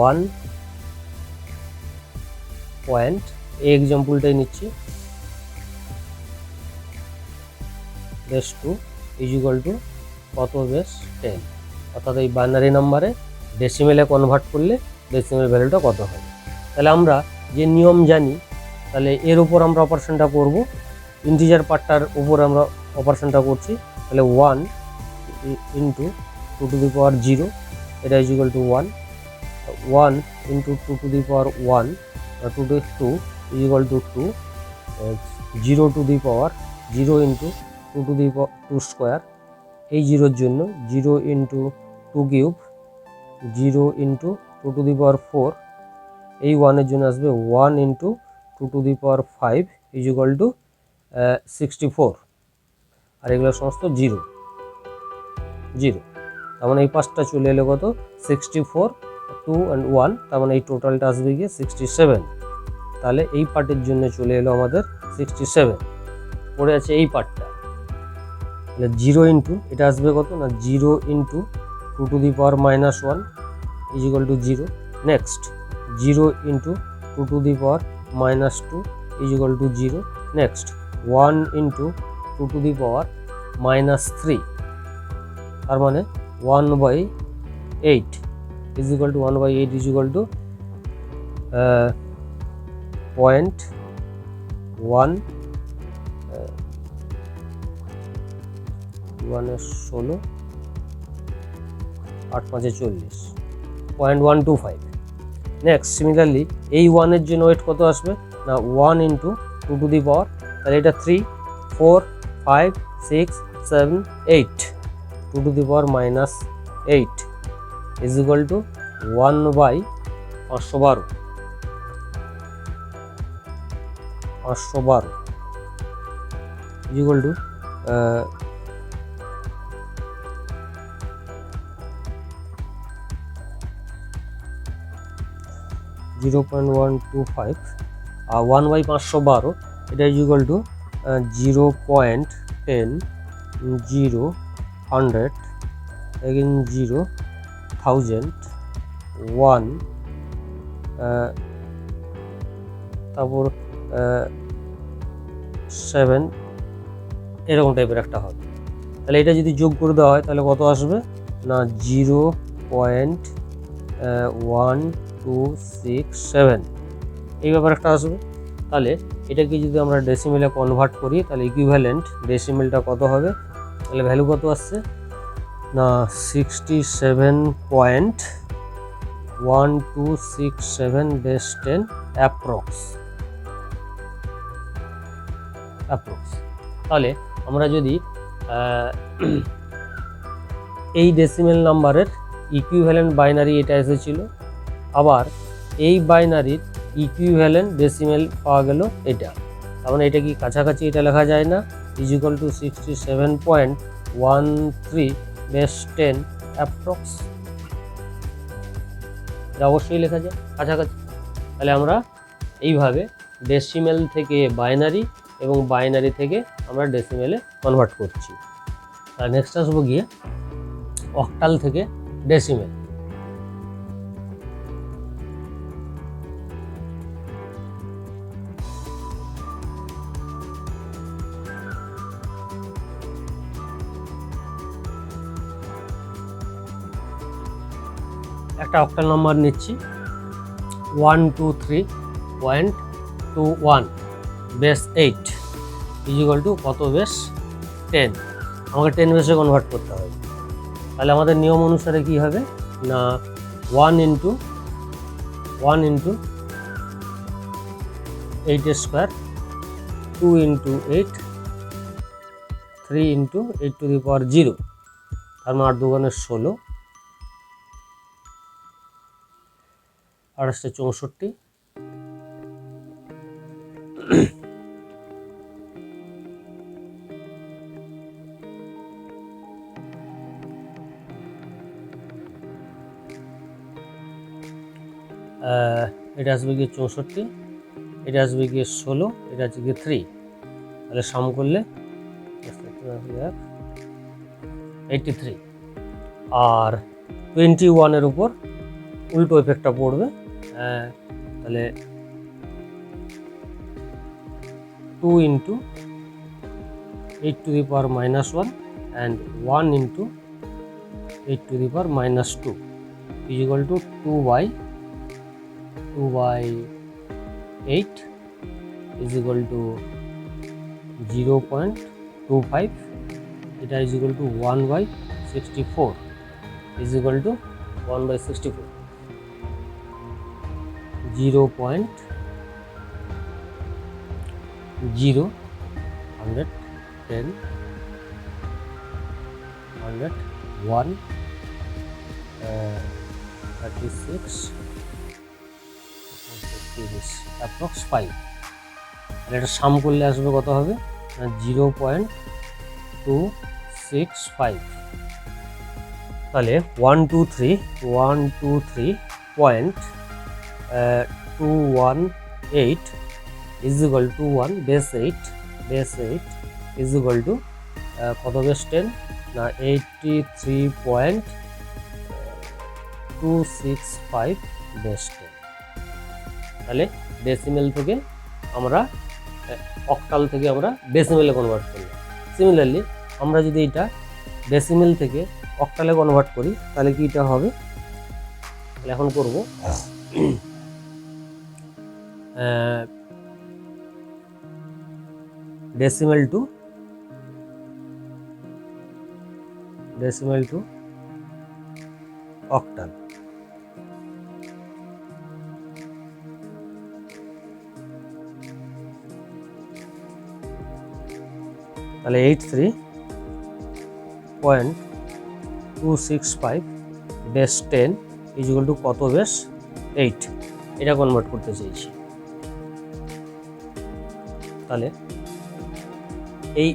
1 এই এক্সাম্পলটাই নিচ্ছি, বেস 2 ইজ ইকুয়াল টু কত বেস 10, অর্থাৎ এই বাইনারি নাম্বারে ডেসিমেলে কনভার্ট করলে ডেসিমেল ভ্যালুটা কত হবে। তাহলে আমরা যে নিয়ম জানি, তাহলে এর উপর আমরা অপারেশনটা করব, ইন্টিজার পার্টটার উপর আমরা অপারেশনটা করছি। তাহলে 1 ইন্টু 2 টু দি পাওয়ার 0, এটা is equal to 1 into 2 to the power 1 2 to 2 is equal to 2, 0 to the power 0 into 2 to the power 2 square, এই জিরোর জন্য 0 into 2 cube, 0 into 2 to the power 4, এই 1-এর জন্য আসবে 1 into 2 to the power 5 is equal to 64, আর এগুলো সমস্ত 0, তার মানে এই পাঁচটা চলে এলো কত 64, 2 and 1, তার মানে এই টোটালটা আসবে গিয়ে 67। তাহলে এই পার্টের জন্য চলে এলো আমাদের 67, পড়ে আছে এই পার্টটা। তাহলে 0 ইন্টু এটা আসবে কত না 0 into 2 to the power -1 is equal to 0, next 0 into 2 to the power -2 is equal to 0, next 1 into 2 to the power -3, তার মানে 1/8 is equal to 1/8 is equal to 0.1 16 8 5 40, 0.125। Next similarly এই 1-এর জন্য ওয়েট কত আসবে না 1 ইন্টু 2 টু দি পাওয়ার, তাহলে এটা 3 4 5 6 7 8, 2 to the power -8 is equal two 1/512 is equal two 0.125, আর 1/512 এটা ইজ ইকুয়াল টু 0.10 0 100 again 0 1000 1 তারপর 7, এরকম টাইপের একটা হবে। তাহলে এটা যদি যোগ করে দেওয়া হয় তাহলে কত আসবে না 0.1267, এই ব্যাপার একটা আসবে। তাহলে এটাকে যদি আমরা ডেসিমেলে কনভার্ট করি তাহলে ইকুইভ্যালেন্ট ডেসিমেলটা কত হবে, তাহলে ভ্যালু কত আসছে না 67.1267 বেস 10 অ্যাপ্রক্স। তাহলে আমরা যদি এই ডেসিমেল নাম্বারের ইকুইভ্যালেন্ট বাইনারি এটা এসেছিল, আবার এই বাইনারির ইকুইভ্যালেন্ট ডেসিমেল পাওয়া গেল এটা, তার মানে এটা কি কাছাকাছি এটা লেখা যায় না is equal two 67.13 base 10 approx, এটা অবশ্যই লেখা যায় কাছাকাছি। তাহলে আমরা এইভাবে ডেসিমেল থেকে বাইনারি এবং বাইনারি থেকে আমরা ডেসিমেলে কনভার্ট করছি। আর নেক্সট আসবো গিয়ে অক্টাল থেকে ডেসিমেল। একটা অক্টাল নাম্বার নিচ্ছি 123.21 বেস 8 ইজ ইকুয়াল টু কত বেস 10, আমাকে 10 বেসে কনভার্ট করতে হবে। তাহলে আমাদের নিয়ম অনুসারে কি হবে না 1 into 8 square, 2 into 8, 3 into 8 to the power 0, তার মানে 8 2 16, 2864, এটা আসবে গিয়ে 64, এটা আসবে গিয়ে 16, এটা আসবে গিয়ে 3, তাহলে সাম করলে 83। আর 21 উপর উল্টো এফেক্টটা পড়বে, তাহলে 2 into 8 to the power minus 1 and 1 into 8 to the power minus 2 is equal to 2 by 8 is equal to 0.25, এটা is equal to 1 by 64 is equal to 1 by 64, 0.0 100 10 100 1 36 approx 5, তাহলে এটা সাম করলে আসবে কত হবে, 0.265, তাহলে 123.218 is equal to 1 base 8 is equal to কত base 10 না 83.265 base 10, তাহলে ডেসিমেল থেকে আমরা অক্টাল থেকে আমরা ডেসিমেলে কনভার্ট করলাম। সিমিলারলি আমরা যদি এটা ডেসিমেল থেকে অক্টালে কনভার্ট করি তাহলে কি এটা হবে, তাহলে এখন করব ডেসিমেল টু অক্টাল, তাহলে 83.265 বেস 10 ইজ ইকুয়াল টু কত বেস 8, এটা কনভার্ট করতে চাইছি। তাহলে এই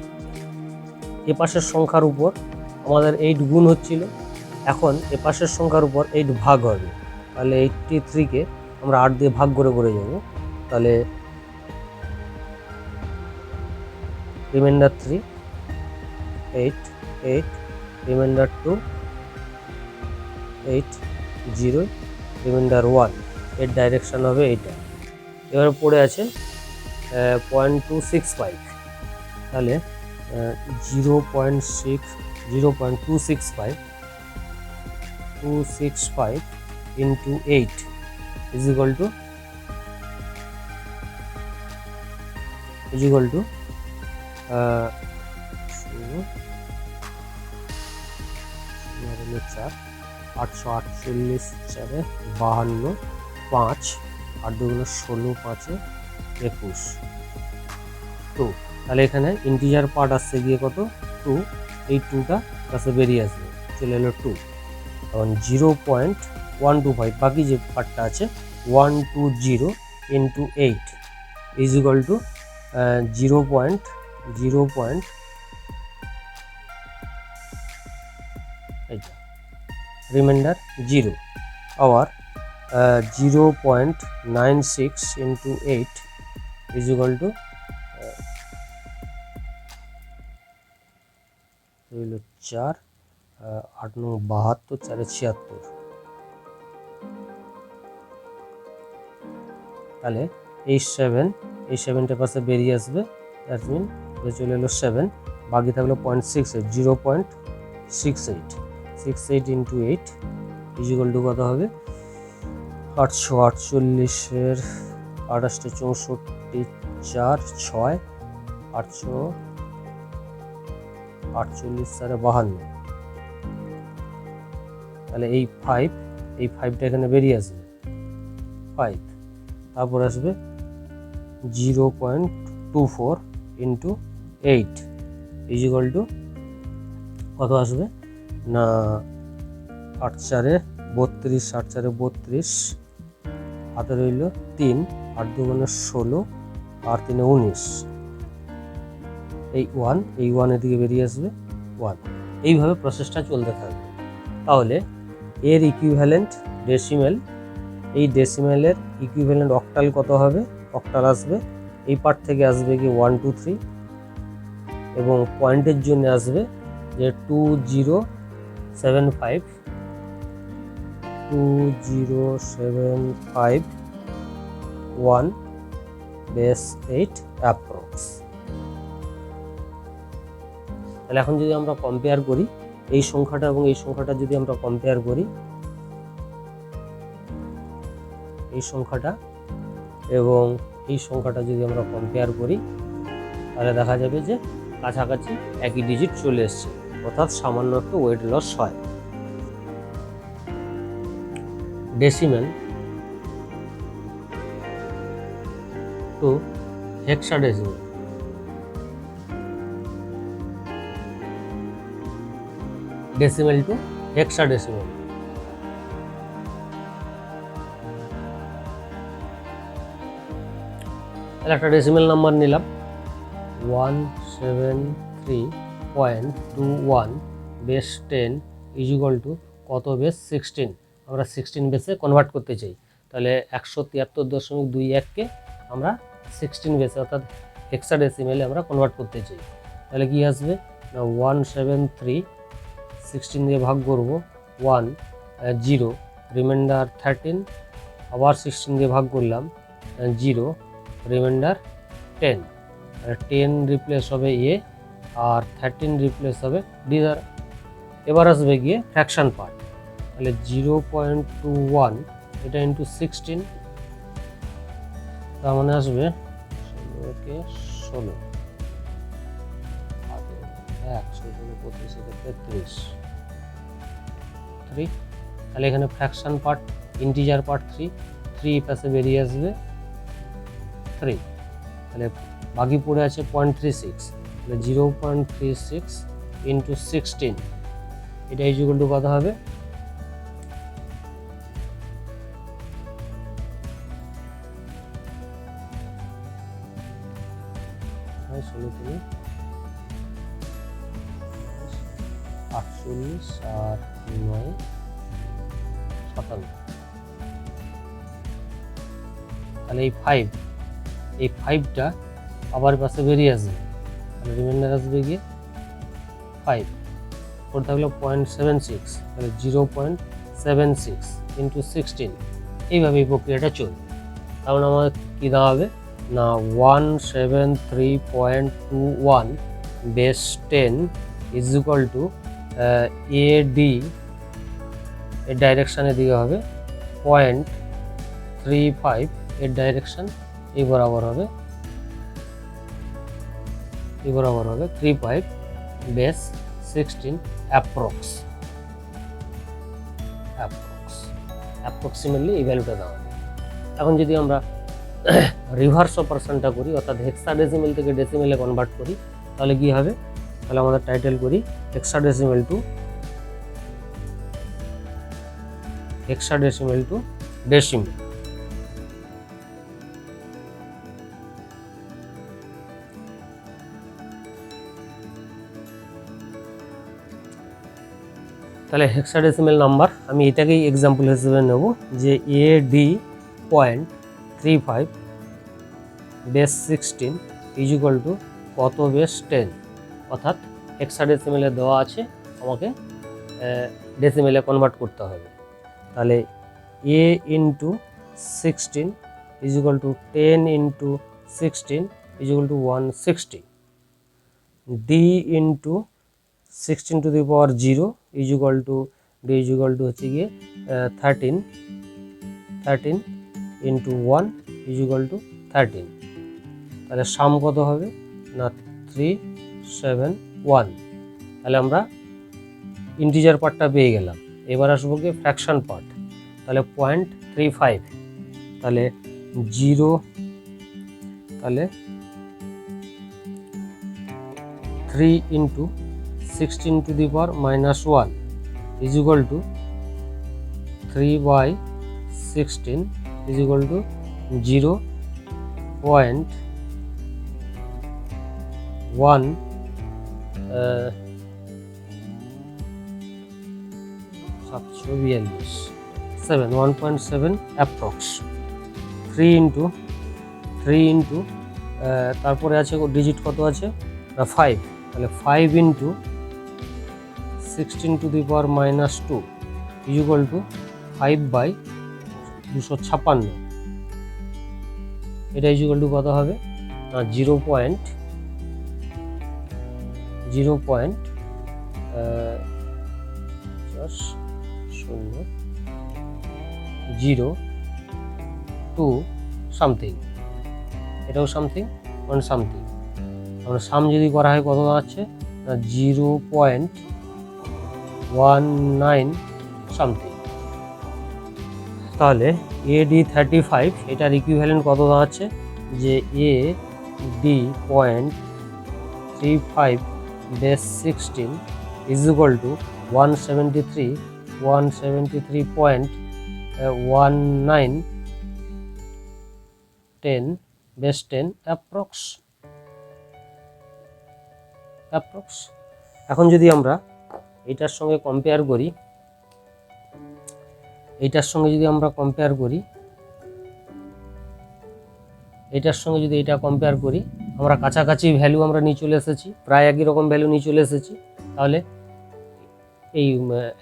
এপাশের সংখ্যার উপর আমাদের 8 গুণ হচ্ছিল, এখন এপাশের সংখ্যার উপর 8 ভাগ হবে, তাহলে 83কে আমরা 8 দিয়ে ভাগ করে করে যাব, তাহলে রিমাইন্ডার 3 8 8 রিমাইন্ডার 2 8 0 রিমাইন্ডার 1, এর ডাইরেকশন হবে এইটা। এবার পড়ে আছে 0.265, তাহলে 0.265 into 8 is equal to 848 4 52 5 8 2 16 5 21 2, তাহলে এখানে ইন্টিজার পার্ট আসছে গিয়ে কত 2, এই 2টা কাছে বেরিয়ে আসবে, চলে এলো 2, তখন 0.125 বাকি যে পার্টটা আছে 120 into 8 is equal to 0.0 এইটা রিমাইন্ডার 0, আবার 0.96 into 8 is equal to 4 8 9 72 4 76, তাহলে এই 7টা পাশে বেরিয়ে আসবে, দ্যাট মিন চলে এলো 7, বাকি থাকলো 0.68 0.68 into 8 ইজ ইকুয়াল টু কত হবে 848 28 64 4 6 848 4 52, তাহলে এই 5টা এখানে বেরিয়ে আসবে 5, তারপর আসবে 0.24 into 8 ইজ ইকুয়াল টু কত আসবে না 8 4 32 8 4 32 হাতে রইল 3, 8 2 16 আর 3 19, এই 1, এই 1 এদিকে বেরিয়ে আসবে 1। এইভাবে প্রসেসটা চলতে থাকবে। তাহলে এর ইকুইভ্যালেন্ট ডেসিমেল, এই ডেসিমেলের ইকুইভ্যালেন্ট অক্টাল কত হবে? অক্টাল আসবে এই পার্ট থেকে আসবে কি 1 2 3, এবং পয়েন্টের জন্য আসবে যে 2075 1 বেস 8 অ্যাপ্রক্স। তাহলে এখন যদি আমরা কম্পেয়ার করি এই সংখ্যাটা এবং এই সংখ্যাটা, যদি আমরা কম্পেয়ার করি এই সংখ্যাটা এবং এই সংখ্যাটা যদি আমরা কম্পেয়ার করি, তাহলে দেখা যাবে যে কাছাকাছি একই ডিজিট চলে এসছে, অর্থাৎ সামান্য একটু ওয়েট লস হয়। Decimal two hexadecimal, decimal two hexadecimal. তাহলে একটা ডেসিমেল নাম্বার নিলাম 173.21 বেস 10 ইকুয়াল টু কত? বেস 16। আমরা 16 বেসে কনভার্ট করতে চাই, তাহলে 173.21কে আমরা 16 বেসে অর্থাৎ হেক্সাডেসিমেলে আমরা কনভার্ট করতে চাই। তাহলে কি আসবে না 173 16 দিয়ে ভাগ করব 1 0, রিমাইন্ডার 13, আবার 16 দিয়ে ভাগ করলাম 0, রিমাইন্ডার 10, 10 রিপ্লেস হবে এ আর 13 রিপ্লেস হবে ডি দ্বারা। এবার আসবে গিয়ে ফ্র্যাকশন পার্ট, তাহলে 0.21 এটা ইন্টু 16, তার মানে আসবে 16কে 16 125 3। তাহলে এখানে ফ্র্যাকশন পার্ট, ইন্টিজার পার্ট 3 পাশে বেরিয়ে আসবে 3, তাহলে বাকি পড়ে আছে 0.36, তাহলে 0.36 ইন্টু 16, এটা ইকুয়াল টু কত হবে? ষোলো 48 আর 9 57, তাহলে এই 5টা আবার পাশে বেরিয়ে আসবে, তাহলে রিমাইন্ডার আসবে গিয়ে 5, পরে থাকলো 0.76, তাহলে 0.76 ইন্টু 16, এইভাবে এই প্রক্রিয়াটা চলবে। তাহলে আমাদের কী দাঁড়াবে না 173.21 বেস 10 ইজ ইকুয়াল টু এডি এর ডাইরেকশানের দিকে হবে 0.35, এর ডাইরেকশান এই বরাবর হবে 35 বেস 16 অ্যাপ্রক্সিমেটলি এই ভ্যালুটা দেওয়া হবে। এখন যদি আমরা রিভার্স অপারেশনটা করি, অর্থাৎ হেক্সাডেসিমেল থেকে ডেসিমেলে কনভার্ট করি, তাহলে কি হবে? তাহলে আমাদের টাইটেল করি হেক্সাডেসিমেল টু ডেসিমেল। তাহলে হেক্সাডেসিমেল নাম্বার আমি এটাকেই এক্সাম্পল হিসেবে নেব যে AD.35 বেস 16 ইকুয়াল টু কত? বেস 10, অর্থাৎ হেক্সাডেসিমেলে দেওয়া আছে, আমাকে ডেসিমেলে কনভার্ট করতে হবে। তাহলে A into 16 equal to 10 into 16 equal to 160, D into 16 to the power 0 equal to D equal to হচ্ছে গিয়ে 13 ইন্টু 1 ইকুয়াল টু 13, তাহলে সাম কত হবে না 371। তাহলে আমরা ইন্টিজার পার্টটা পেয়ে গেলাম। এবার আসবো গিয়ে ফ্র্যাকশন পার্ট, তাহলে 0.35, তাহলে 0, তাহলে 3 into 16 to the power -1 is equal two 3/16 is equal to 0.1 1.7 approx 3 into তারপরে আছে ডিজিট কত আছে না 5, তাহলে 5 ইন্টু 16⁻², ইজ ইকুয়াল টু 5/256। এটা ইজ ইকুয়াল টু কত হবে না 0.02 সামথিং, এটাও সামথিং মানে সামথিং। আমরা সাম যদি করা হয় কত দাঁড়াচ্ছে না 0.19 সামথিং। তাহলে AD35 এটার ইকুইভ্যালেন্ট কত দাঁড়াচ্ছে যে AD35/16 is equal two 173.1910 approx. এখন যদি আমরা এইটার সঙ্গে কম্পেয়ার করি, এইটার সঙ্গে যদি এটা কম্পেয়ার করি, আমরা কাছাকাছি ভ্যালু আমরা নিয়ে চলে এসেছি, প্রায় একই রকম ভ্যালু নিয়ে চলে এসেছি। তাহলে এই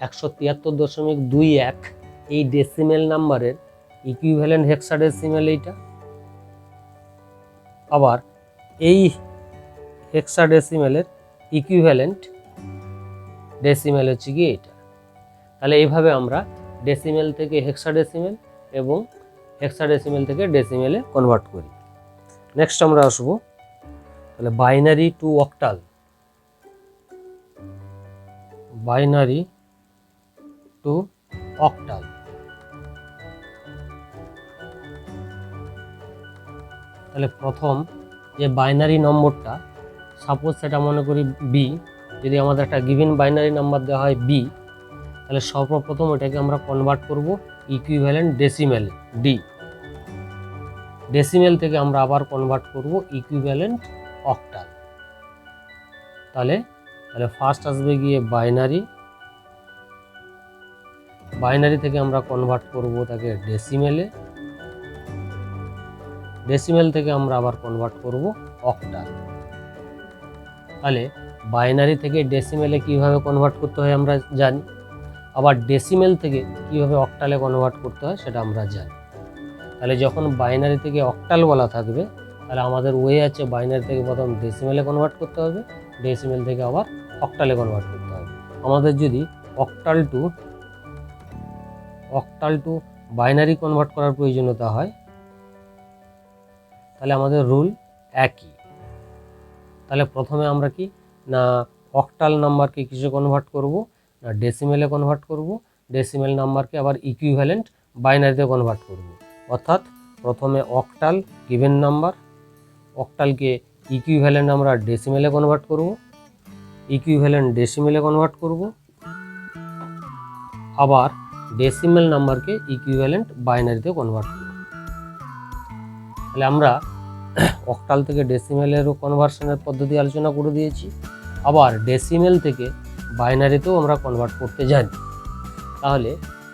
173.21 এই ডেসিমেল নাম্বারের ইকুইভ্যালেন্ট হেক্সাডেসিমেল এইটা, আবার এই হেক্সাডেসিমেলের ইকুইভ্যালেন্ট ডেসিমেল হচ্ছে কি এটা। তাহলে এইভাবে আমরা ডেসিমেল থেকে হেক্সাডেসিমেল এবং হেক্সাডেসিমেল থেকে ডেসিমেলে কনভার্ট করি। নেক্সট আমরা আসবো তাহলে বাইনারি টু অক্টাল। তাহলে প্রথম যে বাইনারি নম্বরটা, সাপোজ সেটা মনে করি বি, যদি আমাদের একটা গিভেন বাইনারি নাম্বার দেওয়া হয় বি, তাহলে সর্বপ্রথম এটাকে আমরা কনভার্ট করব ইকুইভ্যালেন্ট ডেসিমেল ডি। ডেসিমেল থেকে আমরা আবার কনভার্ট করব ইকুইভ্যালেন্ট অক্টাল। তাহলে ফার্স্ট আসবে গিয়ে বাইনারি থেকে আমরা কনভার্ট করব তাকে ডেসিমেলে, ডেসিমেল থেকে আমরা আবার কনভার্ট করব অক্টাল। তাহলে বাইনারি থেকে ডেসিমেলে কিভাবে কনভার্ট করতে হয় আমরা জানি, আবার ডেসিমেল থেকে কিভাবে অক্টালে কনভার্ট করতে হয় সেটা আমরা জানি। তাহলে যখন বাইনারি থেকে অক্টাল বলা থাকবে, তাহলে আমাদের ওয়ে আছে বাইনারি থেকে প্রথম ডেসিমেলে কনভার্ট করতে হবে, ডেসিমেল থেকে আবার অক্টালে কনভার্ট করতে হবে। আমাদের যদি অক্টাল টু বাইনারি কনভার্ট করার প্রয়োজনীয়তা হয়, তাহলে আমাদের রুল একই। তাহলে প্রথমে আমরা কি না অক্টাল নাম্বারকে কিসে কনভার্ট করব না ডেসিমেলে কনভার্ট করব, ডেসিমেল নাম্বারকে আবার ইকুইভ্যালেন্ট বাইনারিতে কনভার্ট করব। অর্থাৎ প্রথমে অক্টাল গিভেন নাম্বার, অক্টালকে ইকুইভ্যালেন্ট আমরা ডেসিমেলে কনভার্ট করব, ইকুইভ্যালেন্ট ডেসিমেলে কনভার্ট করব, আবার ডেসিমেল নাম্বারকে ইকুইভ্যালেন্ট বাইনারিতে কনভার্ট করব। তাহলে আমরা অক্টাল থেকে ডেসিমেলেরও কনভার্সনের পদ্ধতি আলোচনা করে দিয়েছি, আবার ডেসিমেল থেকে বাইনারিতেও আমরা কনভার্ট করতে জানি। তাহলে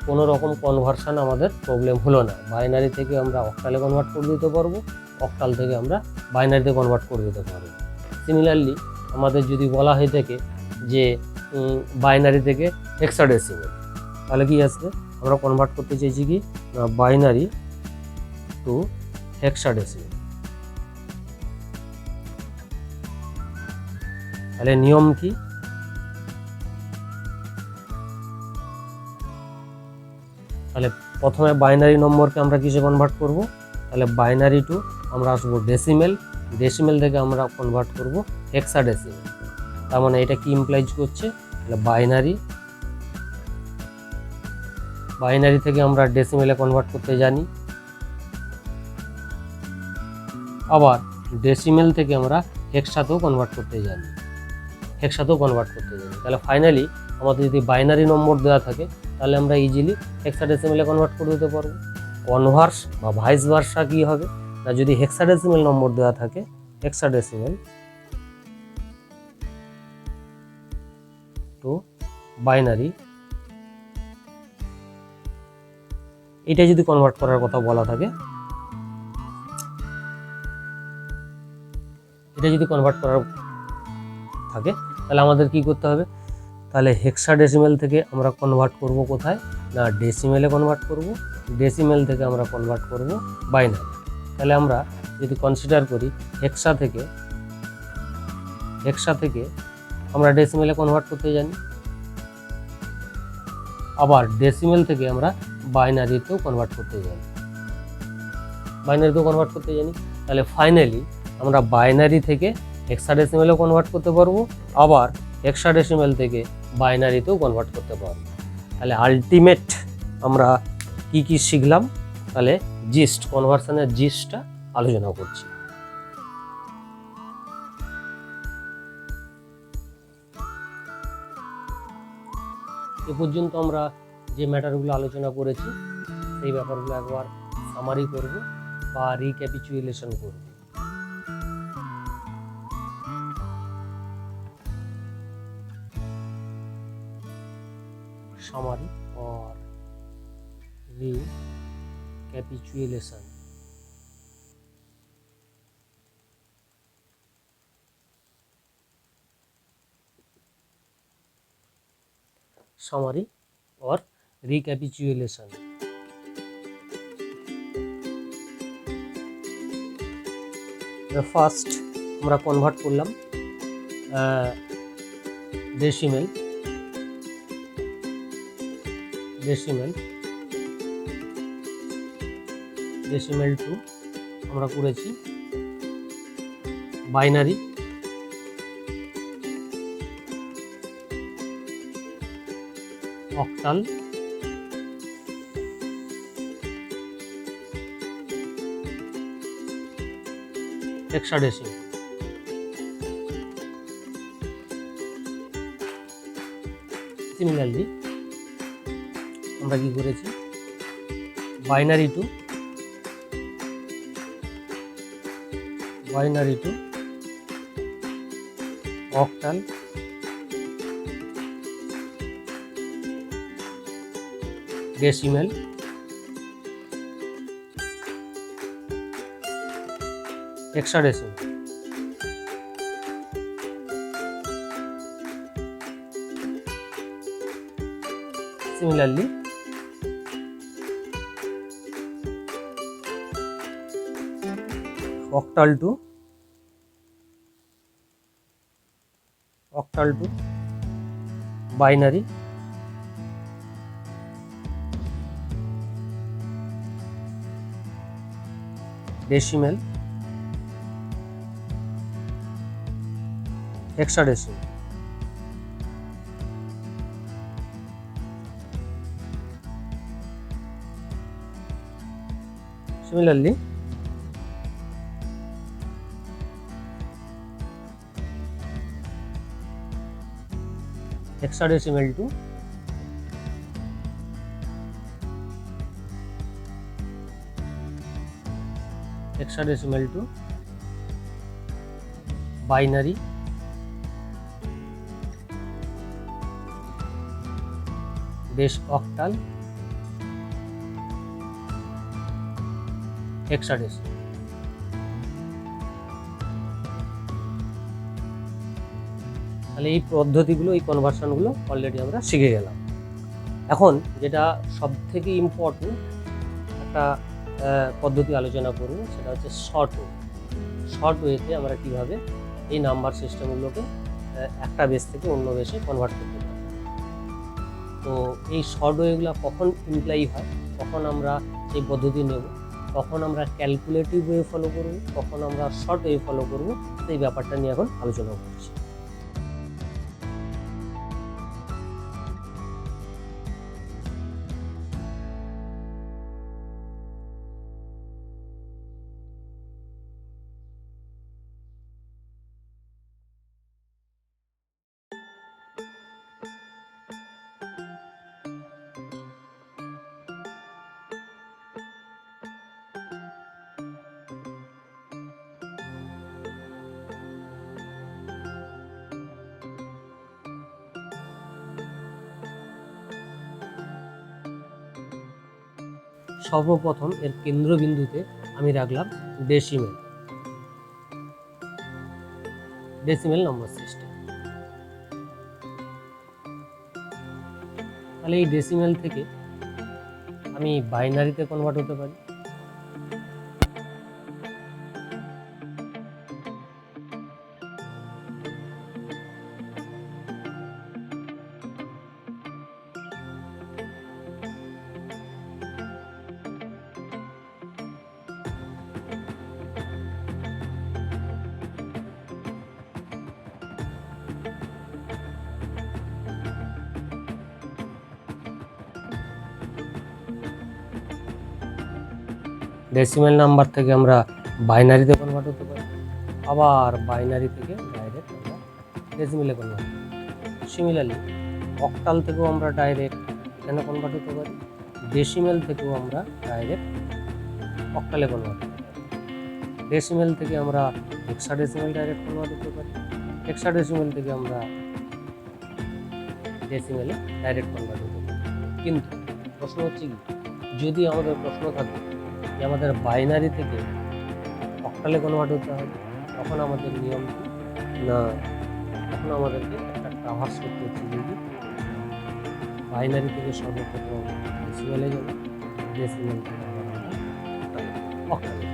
কোনো রকম কনভার্সন আমাদের প্রবলেম হলো না। বাইনারি থেকে আমরা অক্টালে কনভার্ট করে দিতে পারবো, অক্টাল থেকে আমরা বাইনারিতে কনভার্ট করে দিতে পারবো। সিমিলারলি আমাদের যদি বলা হয়ে থাকে যে বাইনারি থেকে হেক্সাডেসিমেল, তাহলে কি আসবে, আমরা কনভার্ট করতে চাইছি কি না বাইনারি টু হেক্সাডেসিমেল। তাহলে নিয়ম কি, তাহলে প্রথমে বাইনারি নম্বরকে আমরা কিসে কনভার্ট করব, তাহলে বাইনারি টু আমরা আসবো ডেসিমেল, ডেসিমেল থেকে আমরা কনভার্ট করব হেক্সাডেসিমেল। তার মানে এটা কি ইমপ্লাইজ করছে, তাহলে বাইনারি থেকে আমরা ডেসিমেলে কনভার্ট করতে জানি, আবার ডেসিমেল থেকে আমরা হেক্সাতেও কনভার্ট করতে জানি, তাহলে ফাইনালি আমাদের যদি বাইনারি নম্বর দেওয়া থাকে, তাহলে আমরা ইজিলি হেক্সাডেসিমেলে কনভার্ট করে দিতে পারবো। কনভার্স বা ভাইস ভার্সা কি হবে না, যদি হেক্সাডেসিমেল নম্বর দেওয়া থাকে হেক্সাডেসিমেল টু বাইনারি, এটা যদি কনভার্ট করার কথা বলা থাকে, এটা যদি কনভার্ট করার থাকে তাহলে আমাদের কি করতে হবে, তাহলে হেক্সাডেসিমেল থেকে আমরা কনভার্ট করব কোথায় না ডেসিমেলে কনভার্ট করব, ডেসিমেল থেকে আমরা কনভার্ট করব বাইনারি। তাহলে আমরা যদি কনসিডার করি হেক্সা থেকে আমরা ডেসিমেলে কনভার্ট করতে জানি, আবার ডেসিমেল থেকে আমরা বাইনারিতেও কনভার্ট করতে জানি, তাহলে ফাইনালি আমরা বাইনারি থেকে হেক্সাডেসিমেলেও কনভার্ট করতে পারবো, আবার হেক্সাডেসিমেল থেকে বাইনারিতেও কনভার্ট করতে পারবো। তাহলে আলটিমেট আমরা কি কি শিখলাম, তাহলে জিস্ট, কনভার্সনের জিস্টটা আলোচনা করছি। এ পর্যন্ত আমরা যে ম্যাটারগুলো আলোচনা করেছি সেই ব্যাপারগুলো একবার সামারি করব বা রিক্যাপিচুলেশন করব। summary or recapitulation. Summary or recapitulation. First আমরা কনভার্ট করলাম ডেসিমেল টু আমরা করেছি বাইনারি, অক্টাল, হেক্সাডেসিমেল। সিমিলারলি আমরা কি করেছি binary to octal, decimal, hexadecimal. Similarly, octal to binary, decimal, hexadecimal. Similarly, hexadecimal to binary, octal, hexadecimal. তাহলে এই পদ্ধতিগুলো, এই কনভার্সনগুলো অলরেডি আমরা শিখে গেলাম। এখন যেটা সব থেকে ইম্পর্টেন্ট একটা পদ্ধতি আলোচনা করব, সেটা হচ্ছে শর্ট ওয়েতে আমরা কিভাবে এই নাম্বার সিস্টেমগুলোকে একটা বেস থেকে অন্য বেসে কনভার্ট করতে পারি। তো এই শর্ট ওয়েগুলো কখন ইমপ্লাই হয়, কখন আমরা এই পদ্ধতি নেব, কখন আমরা ক্যালকুলেটিভ ওয়ে ফলো করব, কখন আমরা শর্ট ওয়ে ফলো করব, সেই ব্যাপারটা নিয়ে এখন আলোচনা করছি। সর্বপ্রথম এর কেন্দ্রবিন্দুতে আমি রাখলাম ডেসিমেল নম্বর সিস্টেম। তাহলে এই ডেসিমেল থেকে আমি বাইনারিতে কনভার্ট হতে পারি। ডেসিমেল নাম্বার থেকে আমরা বাইনারিতে কনভার্ট হতে পারি, আবার বাইনারি থেকে ডাইরেক্ট আমরা ডেসিমেলে কনভার্ট হতে পারি। সিমিলারলি অক্টাল থেকেও আমরা ডাইরেক্ট এখানে কনভার্ট হতে পারি, ডেসিমেল থেকেও আমরা ডাইরেক্ট অক্টালে কনভার্ট হতে পারি। ডেসিমেল থেকে আমরা হেক্সাডেসিমেল ডাইরেক্ট কনভার্ট হতে পারি, হেক্সাডেসিমেল থেকে আমরা ডেসিমেলে ডাইরেক্ট কনভার্ট হতে পারি। কিন্তু প্রশ্ন হচ্ছে কি, যদি আমাদের প্রশ্ন থাকে যে আমাদের বাইনারি থেকে অক্টালে কনভার্ট হতে হবে, তখন আমাদের নিয়ম কি না, তখন আমাদেরকে একটা ট্রাভার্স করতে হচ্ছে। যদি বাইনারি থেকে সর্বপ্রথম ডেসিমেলে যাবে, ডেসিমেল থেকে আবার আমরা অক্টালে।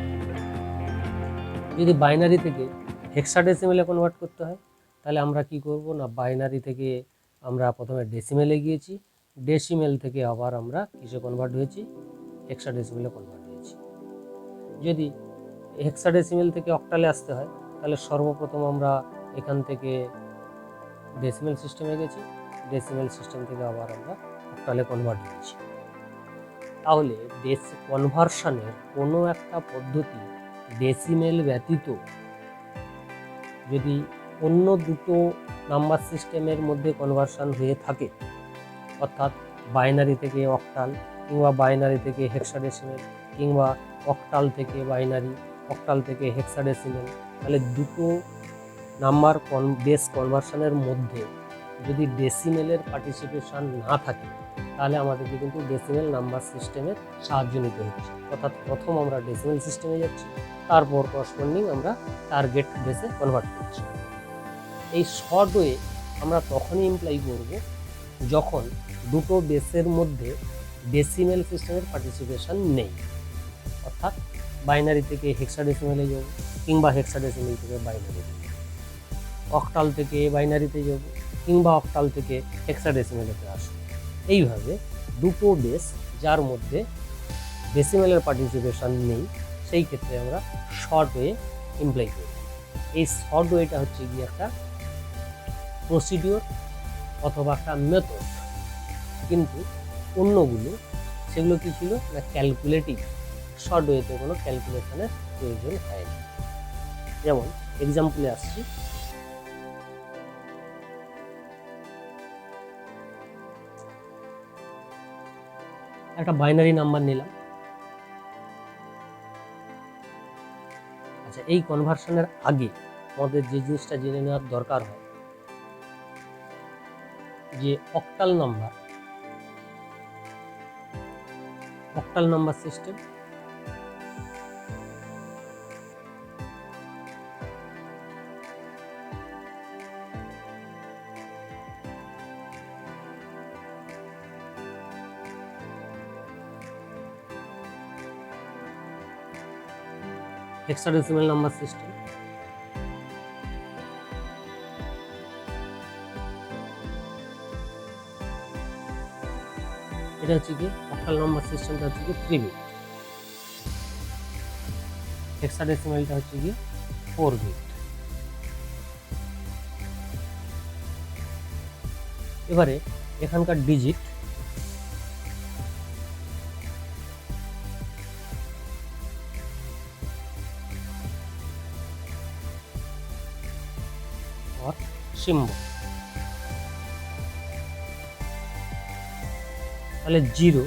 যদি বাইনারি থেকে হেক্সাডেসিমেলে কনভার্ট করতে হয়, তাহলে আমরা কি করব না, বাইনারি থেকে আমরা প্রথমে ডেসিমেলে গিয়েছি, ডেসিমেল থেকে আবার আমরা কিসে কনভার্ট হয়েছি, হেক্সাডেসিমেলে কনভার্ট হয়েছি। যদি হেক্সাডেসিমেল থেকে অক্টালে আসতে হয়, তাহলে সর্বপ্রথম আমরা এখান থেকে ডেসিমেল সিস্টেমে গেছি, ডেসিমেল সিস্টেম থেকে আবার আমরা অক্টালে কনভার্ট হয়েছি। তাহলে কনভার্সনের কোনো একটা পদ্ধতি ডেসিমেল ব্যতীত যদি অন্য দুটো নাম্বার সিস্টেমের মধ্যে কনভার্সন হয়ে থাকে, অর্থাৎ বাইনারি থেকে অক্টাল কিংবা বাইনারি থেকে হেক্সাডেসিমেল কিংবা অক্টাল থেকে বাইনারি, অক্টাল থেকে হেক্সাডেসিমেল, তাহলে দুটো নাম্বার বেস কনভার্সনের মধ্যে যদি ডেসিমেলের পার্টিসিপেশন না থাকে, তাহলে আমাদেরকে কিন্তু ডেসিমেল নাম্বার সিস্টেমের সাহায্য নিতে হচ্ছে। অর্থাৎ প্রথম আমরা ডেসিমেল সিস্টেমে যাচ্ছি, তারপর করসপন্ডিং আমরা টার্গেট বেসে কনভার্ট করছি। এই শর্ট ওয়ে আমরা তখনই ইমপ্লাই করব যখন দুটো বেসের মধ্যে ডেসিমেল সিস্টেমের পার্টিসিপেশন নেই। অর্থাৎ বাইনারি থেকে হেক্সাডেসিমেলে যাব কিংবা হেক্সাডেসিমেল থেকে বাইনারিতে যাব, অক্টাল থেকে বাইনারিতে যাব কিংবা অক্টাল থেকে হেক্সাডেসিমেলেতে আসব। এইভাবে দুটো বেস যার মধ্যে ডেসিমেলের পার্টিসিপেশন নেই, সেই ক্ষেত্রে আমরা শর্ট ওয়ে ইমপ্লাই করি। এই শর্ট ওয়েটা হচ্ছে গিয়ে একটা প্রসিডিওর অথবা একটা মেথড, কিন্তু অন্যগুলো সেগুলো কি ছিল না, ক্যালকুলেটিভ। শর্ট ওয়েতে কোনো ক্যালকুলেশনের প্রয়োজন হয় না। যেমন এক্সাম্পলে আসছি, একটা বাইনারি নাম্বার নিলাম। আচ্ছা, এই কনভার্সনের আগে আমাদের যে জিনিসটা জেনে নেওয়ার দরকার হয় যে octal number system hexadecimal number system, এটা হচ্ছে কি অক্টাল নাম্বার সিস্টেমটা হচ্ছে কি 3 বিট, হেক্সাডেসিমালটা হচ্ছে কি 4 বিট। এবারে এখানকার ডিজিট আর সিম্বল, তাহলে 0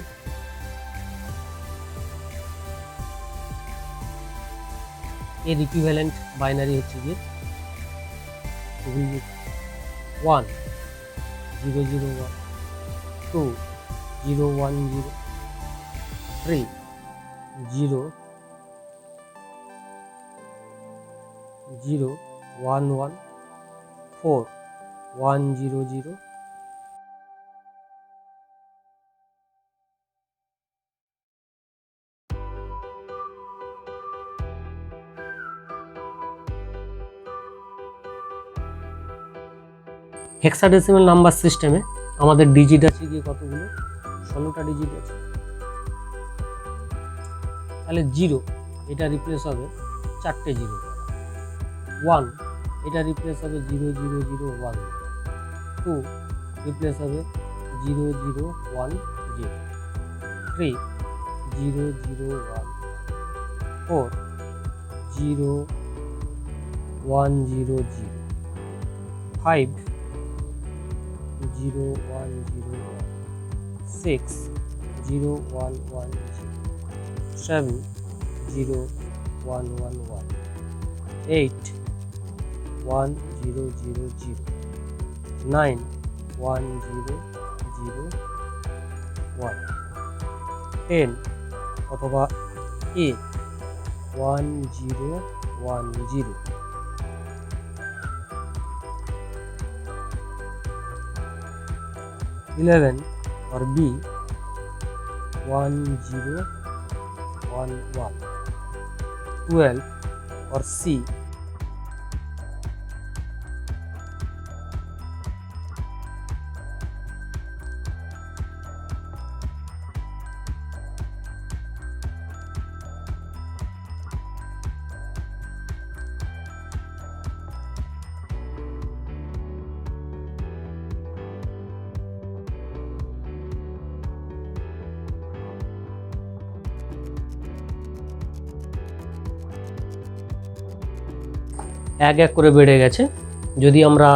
এর ইকুইভ্যালেন্ট বাইনারি হচ্ছে গিয়ে 1 0 0 1 2 0 1 0 3 0 0 1 1 4 1 0 0 হেক্সাডেসিমাল নাম্বার সিস্টেমে আমাদের ডিজিট আছে গিয়ে কতগুলো? 16টা ডিজিট আছে। তাহলে 0 এটা রিপ্লেস হবে 4টে 0, 1 এটা রিপ্লেস হবে 0 0 0 1, 2 রিপ্লেস হবে 0 0 1 0, 3 0 0 1, 4 0 1 0 0, 5 0 1 0 1, 6 0 1 1 0, 7 0 1 1 1, 8 1 0 0 0, 9 1 0 0 1, 10 অথবা A 1 0 1 0, 11 or B 1 0 1 1, 12 or C 1 1 করে বেড়ে গেছে। যদি আমরা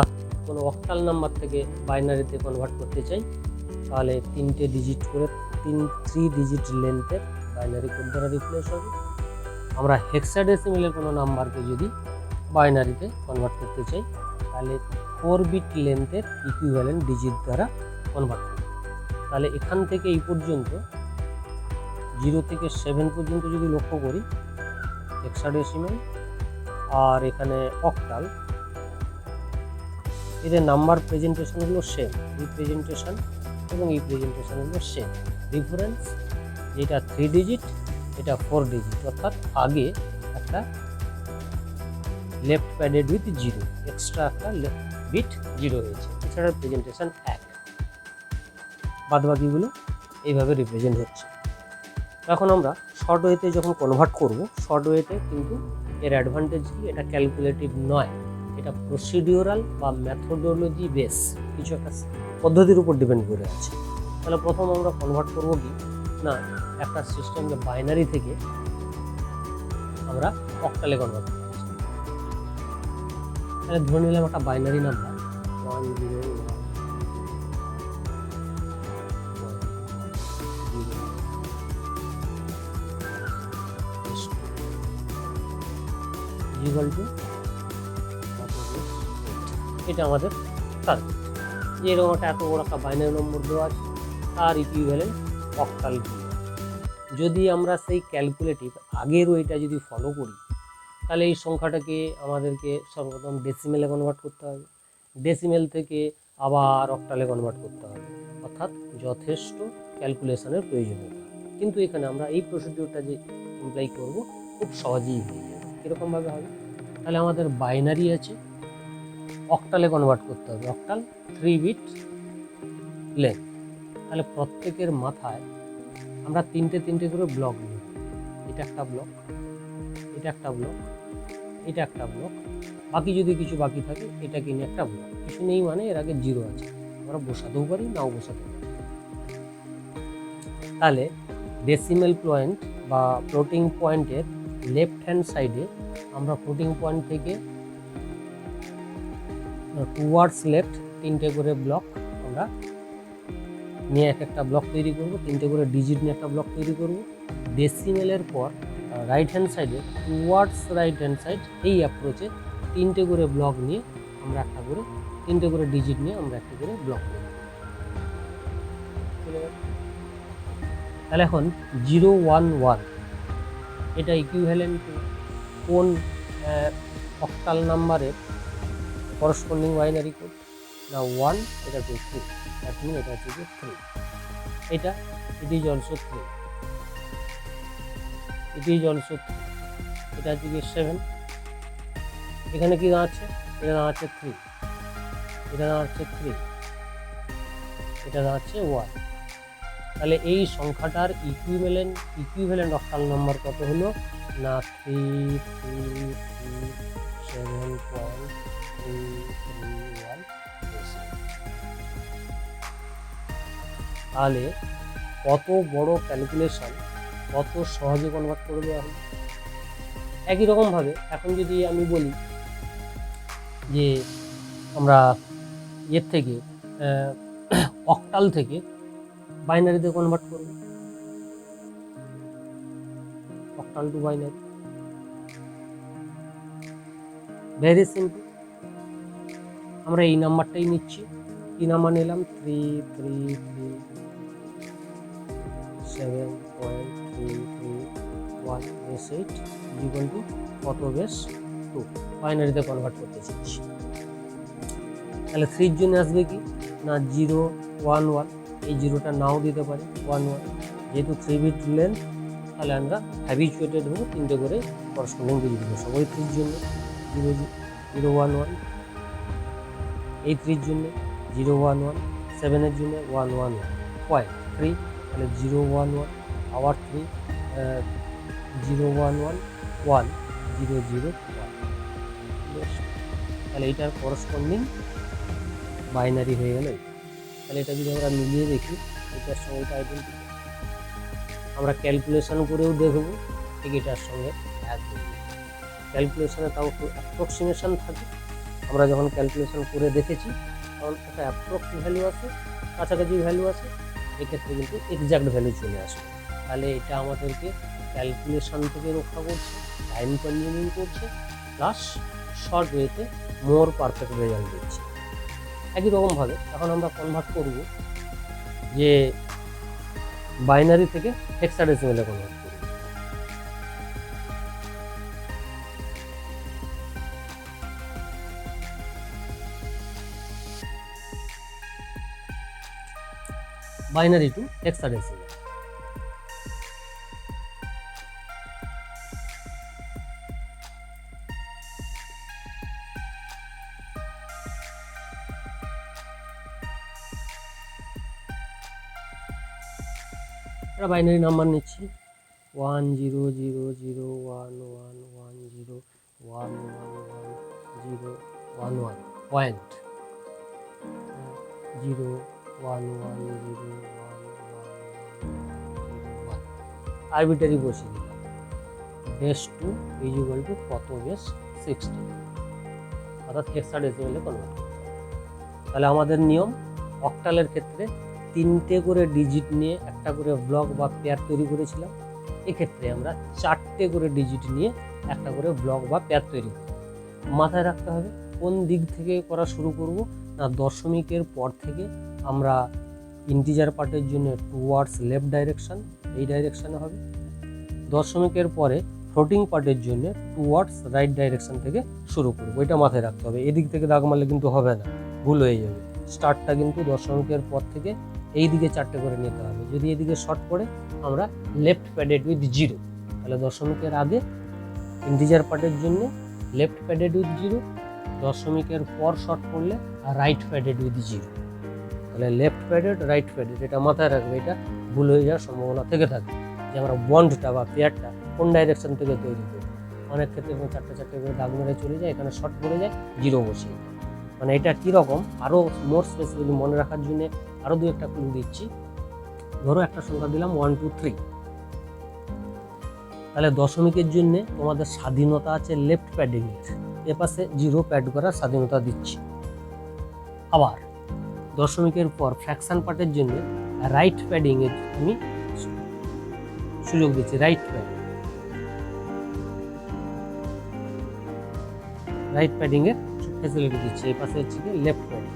কোনো অক্টাল নাম্বার থেকে বাইনারিতে কনভার্ট করতে চাই তাহলে 3টে ডিজিট করে 3 ডিজিট লেন্থের বাইনারি কোড দ্বারা রিপ্লেস হবে। আমরা হেক্সাডেসিমালের কোনো নাম্বারকে যদি বাইনারিতে কনভার্ট করতে চাই তাহলে 4 বিট লেন্থের ইকুইভ্যালেন্ট ডিজিট দ্বারা কনভার্ট করব। তাহলে এখান থেকে এই পর্যন্ত 0 থেকে 7 পর্যন্ত যদি লক্ষ্য করি হেক্সাডেসিমাল আর এখানে অক্টাল, এদের নাম্বার প্রেজেন্টেশনগুলো সেম, রিপ্রেজেন্টেশন এবং এই প্রেজেন্টেশনগুলো সেম। ডিফারেন্স যেটা 3 ডিজিট এটা 4 ডিজিট, অর্থাৎ আগে একটা লেফট প্যাডেড উইথ 0 এক্সট্রা একটা বিট 0 হয়েছে, এছাড়া প্রেজেন্টেশন 1, বাদবাকিগুলো এইভাবে রিপ্রেজেন্ট হচ্ছে। এখন আমরা শর্ট ওয়েতে যখন কনভার্ট করব, শর্ট ওয়েতে কিন্তু এর অ্যাডভান্টেজ কি, এটা ক্যালকুলেটিভ নয়, এটা প্রসিডিওরাল বা ম্যাথোডোলজি বেস, কিছু একটা পদ্ধতির উপর ডিপেন্ড করে আছে। তাহলে প্রথম আমরা কনভার্ট করব কি না, একটা সিস্টেমকে বাইনারি থেকে আমরা অক্টালে কনভার্ট করছি। তাহলে ধরে নিলাম একটা বাইনারি নাম্বার 1 0 1 ইকুয়াল টু, এটা আমাদের টার্গেট। যেরকম একটা এত বড় একটা বাইনারি নম্বর দেওয়া আছে তার ইকুইভ্যালেন্ট অক্টাল কি। যদি আমরা সেই ক্যালকুলেটিভ আগের ওইটা যদি ফলো করি তাহলে এই সংখ্যাটাকে আমাদেরকে সর্বপ্রথম ডেসিমেলে কনভার্ট করতে হবে, ডেসিমেল থেকে আবার অক্টালে কনভার্ট করতে হবে, অর্থাৎ যথেষ্ট ক্যালকুলেশনের প্রয়োজনীয়তা। কিন্তু এখানে আমরা এই প্রসিডিওরটা যে এমপ্লাই করব খুব সহজেই হয়ে যাবে। কীরকমভাবে হবে, তাহলে আমাদের বাইনারি আছে, অক্টালে কনভার্ট করতে হবে, অক্টাল 3 বিট লেন্থ। তাহলে প্রত্যেকের মাথায় আমরা 3টে করে ব্লক নেব, এটা একটা ব্লক, এটা একটা ব্লক, এটা একটা ব্লক, বাকি যদি কিছু বাকি থাকে এটাকে নিয়ে একটা ব্লক। কিছু নেই মানে এর আগে 0 আছে, আমরা বসাতেও পারি নাও বসাতে পারি। তাহলে ডেসিমেল পয়েন্ট বা ফ্লোটিং পয়েন্টের লেফট হ্যান্ড সাইডে আমরা ফ্লোটিং পয়েন্ট থেকে টুয়ার্ডস লেফট 3টে করে ব্লক আমরা নিয়ে একটা ব্লক তৈরি করব, 3টে করে ডিজিট নিয়ে একটা ব্লক তৈরি করব। ডেসিমেলের পর রাইট হ্যান্ড সাইডে টুয়ার্ডস রাইট হ্যান্ড সাইড এই অ্যাপ্রোচে 3টে করে ব্লক নিয়ে আমরা একটা করে 3টে করে ডিজিট নিয়ে আমরা একটা করে ব্লক করব। তাহলে এখন 0 1 1 এটা ইকুইভ্যালেন্ট টু কোন অক্টাল নাম্বারের করসপন্ডিং বাইনারি কোড না 1, এটা 2, 3, দ্যাট মিন এটা হচ্ছে 3, এটা it is also 3, it is also 3, এটা হচ্ছে 7, এখানে কি দাঁড়াচ্ছে, এটা দাঁড়াচ্ছে 3, এটা দাঁড়াচ্ছে 3, এটা দাঁড়াচ্ছে 1। তাহলে এই সংখ্যাটার ইকুইভ্যালেন্ট অক্টাল নাম্বার কত হলো না 3337.331। তাহলে কত বড় ক্যালকুলেশন কত সহজে কনভার্ট করে দেওয়া হলো। একই রকমভাবে এখন যদি আমি বলি যে আমরা এর থেকে অক্টাল থেকে বাইনারিতে কনভার্ট করব, octal two binary, very simple. আমরা এই নাম্বারটাই নিচ্ছি, কি নাম্বার নিলাম 3337.331 ইকুয়াল টু কত বেশ 2, বাইনারিতে কনভার্ট করতে চাচ্ছি। তাহলে 3 জন্য আসবে কি না 011, এই জিরোটা নাও দিতে পারি 11, যেহেতু 3 বিট লেন্থ তাহলে আমরা হ্যাবিচুয়েটেড হবো 3টে করে করসপন্ডিং ডিজিট বসাবো। ওই 3 জন্য 011, এই 3 জন্য 011, 7 জন্য 111.3, তাহলে 011 আবার 3 011 1 0 0 1, তাহলে এইটার করসপন্ডিং বাইনারি হয়ে গেল। তাহলে এটা যদি আমরা মিলিয়ে দেখি এটার সঙ্গে এটা আইডেন্টিটি, আমরা ক্যালকুলেশন করেও দেখব ঠিক এটার সঙ্গে একদম। ক্যালকুলেশনে তাও একটু অ্যাপ্রক্সিমেশন থাকে, আমরা যখন ক্যালকুলেশন করে দেখেছি তখন একটা অ্যাপ্রক্স ভ্যালু আছে, কাছাকাছি ভ্যালু আছে, এক্ষেত্রে কিন্তু এক্স্যাক্ট ভ্যালু চলে আসবে। তাহলে এটা আমাদেরকে ক্যালকুলেশন থেকে রক্ষা করছে, টাইম কনজিউমিং করছে, প্লাস শর্ট ওয়েতে মোর পারফেক্ট রেজাল্ট দিচ্ছে। একই রকমভাবে এখন আমরা কনভার্ট করব যে বাইনারি থেকে হেক্সাডেসিমেলে কনভার্ট করব। Binary two hexadecimal. আমরা বাইনারি নাম্বার নিচ্ছি 10001110110111011 পয়েন্ট 011011101 আরবিটারি বসিয়ে দিলাম। বেস 2 ইজ ইকুয়াল টু কত বেস 60, অর্থাৎ হেক্সাডেসিমেলে কনভার্ট করতে হবে। তাহলে আমাদের নিয়ম অক্টালের ক্ষেত্রে 3টে করে ডিজিট নিয়ে একটা করে ব্লক বা পেয়ার তৈরি করেছিলাম, এক্ষেত্রে আমরা 4টে করে ডিজিট নিয়ে একটা করে ব্লক বা পেয়ার তৈরি করব। মাথায় রাখতে হবে কোন দিক থেকে করা শুরু করব না দশমিকের পর থেকে আমরা ইন্টিজার পার্টের জন্য টুয়ার্ডস লেফট ডাইরেকশন, এই ডাইরেকশনে হবে। দশমিকের পরে ফ্লোটিং পার্টের জন্য টুয়ার্ডস রাইট ডাইরেকশন থেকে শুরু করব, এটা মাথায় রাখতে হবে। এদিক থেকে দাগ মারলে কিন্তু হবে না, ভুল হয়ে যাবে। স্টার্টটা কিন্তু দশমিকের পর থেকে এই দিকে 4টে করে নিতে হবে। যদি এদিকে শর্ট পড়ে আমরা লেফট প্যাডেড উইথ 0, তাহলে দশমিকের আগে ইন্টিজার পার্টের জন্য লেফট প্যাডেড উইথ 0, দশমিকের পর শর্ট পড়লে রাইট প্যাডেড উইথ 0। তাহলে লেফট প্যাডেড রাইট প্যাডেড, এটা মাথায় রাখবে, এটা ভুল হয়ে যাওয়ার সম্ভাবনা থেকে থাকে যে আমরা বন্ডটা বা পেয়ারটা কোন ডাইরেকশন থেকে তৈরি করি। অনেক ক্ষেত্রে 4টে করে দাগ মেরে চলে যায়, এখানে শর্ট পড়ে যায়, 0 বসিয়ে যায়। মানে এটা কীরকম আরও মোর স্পেসিফিকলি মনে রাখার জন্য আরও 2-একটা ক্লু দিচ্ছি। ধরো একটা সংখ্যা দিলাম 1 2 3, তাহলে দশমিকের জন্য তোমাদের স্বাধীনতা আছে লেফট প্যাডিংয়ের, এপাশে 0 প্যাড করার স্বাধীনতা দিচ্ছি। আবার দশমিকের পর ফ্র্যাকশন পার্টের জন্য রাইট প্যাডিংয়ের আমি সুযোগ দিচ্ছি, রাইট প্যাডিংয়ের ফ্যাসিলিটি দিচ্ছি। এই পাশে হচ্ছে কি লেফট প্যাডিং।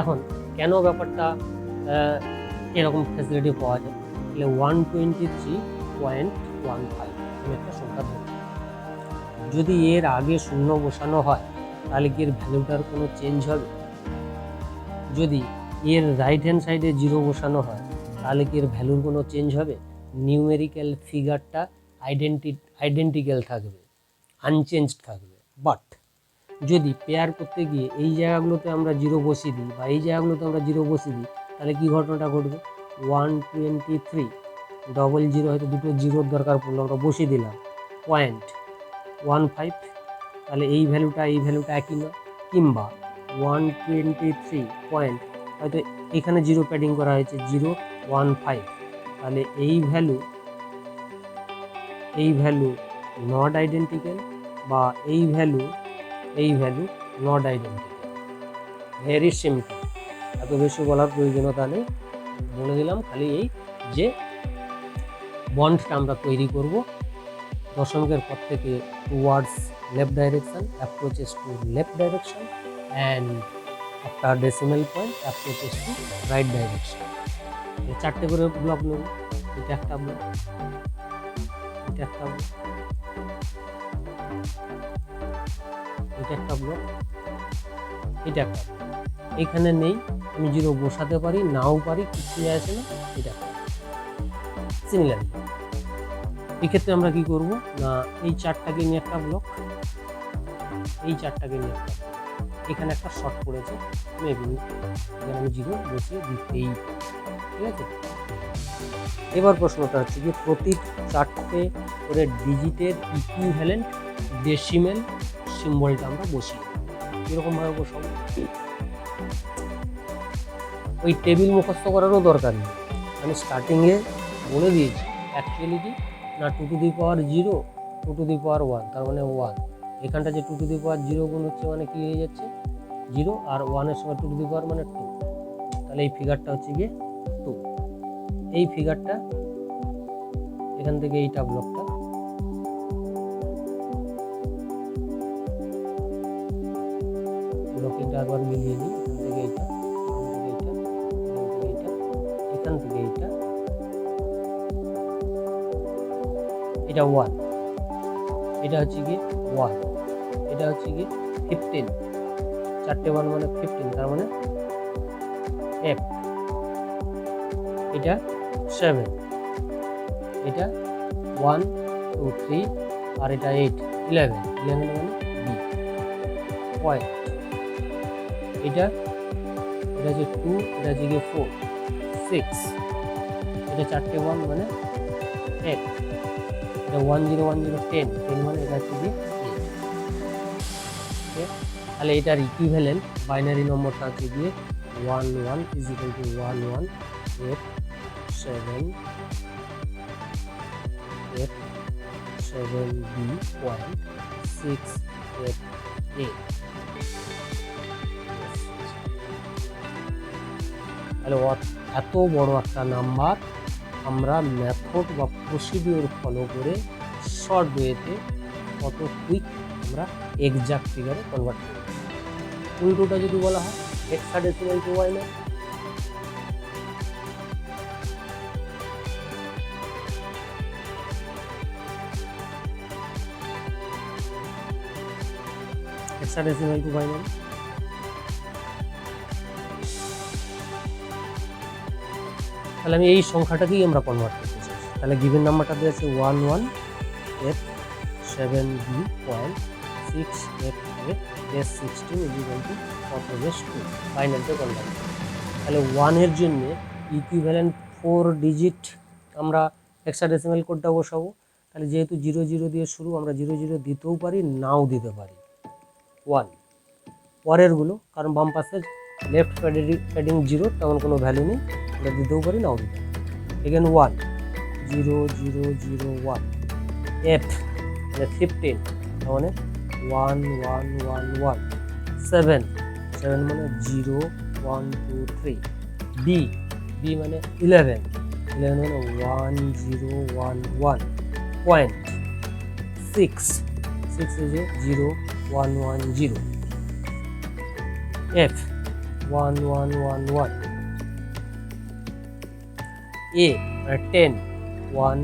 এখন কেন ব্যাপারটা এরকম ফ্যাসিলিটি পাওয়া যায়। তাহলে 123.15 আমি একটা সংখ্যা ধরি। যদি এর আগে শূন্য বসানো হয় তাহলে কি এর ভ্যালুটার কোনো চেঞ্জ হবে? যদি এর রাইট হ্যান্ড সাইডে 0 বসানো হয় তাহলে কি এর ভ্যালুর কোনো চেঞ্জ হবে? নিউমেরিক্যাল ফিগারটা আইডেন্টিক্যাল থাকবে, আনচেঞ্জড থাকবে। বাট যদি পেয়ার করতে গিয়ে এই জায়গাগুলোতে আমরা 0 বসিয়ে দিই বা এই জায়গাগুলোতে আমরা 0 বসিয়ে দিই তাহলে কি ঘটনাটা ঘটবে? 123.00 হয়তো দুটো জিরোর দরকার পড়লো, আমরা বসিয়ে দিলাম 0.15, তাহলে এই ভ্যালুটা একই নয়। কিংবা 123 পয়েন্ট হয়তো এখানে 0 প্যাডিং করা হয়েছে 0.15, তাহলে এই ভ্যালু নট আইডেন্টিক্যাল বা এই value not identical. Very simple, এত বেশি বলার প্রয়োজনীয়তা নেই, বলে দিলাম খালি এই যে বন্ডটা আমরা তৈরি করব দশমিকের পর থেকে towards left direction, approaches to left direction, and after decimal point approaches to right direction. চারটে করে ব্লক নেব, এটা একটা ব্লক, এটা একটা ব্লক, এটা একটা ব্লক, এটা একটা। এখানে নেই, আমি 0 বসাতে পারি, নাও পারি, কিছু আসে না, এটা সিমিলারলি এক্ষেত্রে আমরা কি করব না, এই চারটাকে নিয়ে একটা ব্লক, এই চারটাকে নিয়ে একটা, এখানে একটা শর্ট পড়েছে মেবি, এখানে আমি 0 বসিয়ে দিতেই, ঠিক আছে। এবার প্রশ্নটা হচ্ছে যে প্রতি চারটে করে ডিজিটের ইকুইভ্যালেন্ট ডেসিমেল সিম্বলটা আমরা বসিয়ে এরকমভাবে বসাবো। ওই টেবিল মুখস্থ করারও দরকার নেই, আমি স্টার্টিংয়ে বলে দিয়েছি অ্যাকচুয়ালি কি না 2 to the power 0, 2 to the power 1, তার মানে 1। এখানটা যে 2 টু দি পাওয়ার 0 গুণ হচ্ছে মানে কি হয়ে যাচ্ছে 0, আর 1 এর সঙ্গে 2 টু দি পাওয়ার মানে 2, তাহলে এই ফিগারটা হচ্ছে গিয়ে 2। এই ফিগারটা এখান থেকে এইটা ব্লকটা ব্লকিংটা একবার মিলিয়ে নিই, এখান থেকে এইটা, এটা 1, এটা হচ্ছে গিয়ে 1, এটা হচ্ছে গিয়ে 15, চারটে 1 মানে 15, তার মানে F, এটা 7, এটা 1 2 3, আর এটা 8 11 মানে B পয়েন্ট, এটা হচ্ছে 2, এটা হচ্ছে গিয়ে 4 6, এটা চারটে 1 মানে 8, এটা 1 0 1 0 10 মানে এটা হচ্ছে গিয়ে 8। তাহলে এটার ইকুইভ্যালেন্ট বাইনারি নম্বরটা হচ্ছে গিয়ে 1 1 = 1 1 8 7 B পয়েন্ট 6 8 8। তাহলে এত বড় একটা নাম্বার আমরা মেথড বা প্রসিডিওর ফলো করে শর্ট ওয়েতে কত কুইক আমরা এক্সাক্ট ফিগারে কনভার্ট করি। উল্টোটা যদি বলা হয় hexadecimal two binary, hexadecimal two binary, তাহলে আমি এই সংখ্যাটাকেই আমরা কনভার্ট করতে চাই। তাহলে গিভেন নাম্বারটা দিয়ে আছে 1 1 8 7 B পয়েন্ট 6 8 8 S 16 = 2 বাইনারিতে কনভার্ট। তাহলে 1 এর জন্য ইকুইভ্যালেন্ট 4 ডিজিট আমরা হেক্সাডেসিমাল কোডটা বসাবো। তাহলে যেহেতু 0 0 দিয়ে শুরু, আমরা 0 0 দিতেও পারি, নাও দিতে পারি 1 পরেরগুলো, কারণ বাম পাশে লেফট প্যাডিং 0 তেমন কোনো ভ্যালু নেই, আমরা দিতেও পারি, নাও দিতে পারি। এখানে 1 0 0 0 1 8 মানে 15, তার মানে 1 1 1 1 7 7 মানে 0 1 2 3 B মানে 11 11 মানে 1 0 1 1 পয়েন্ট 6 6 is 0 1 1 0 F 1 1 1 1 এ মানে 10 1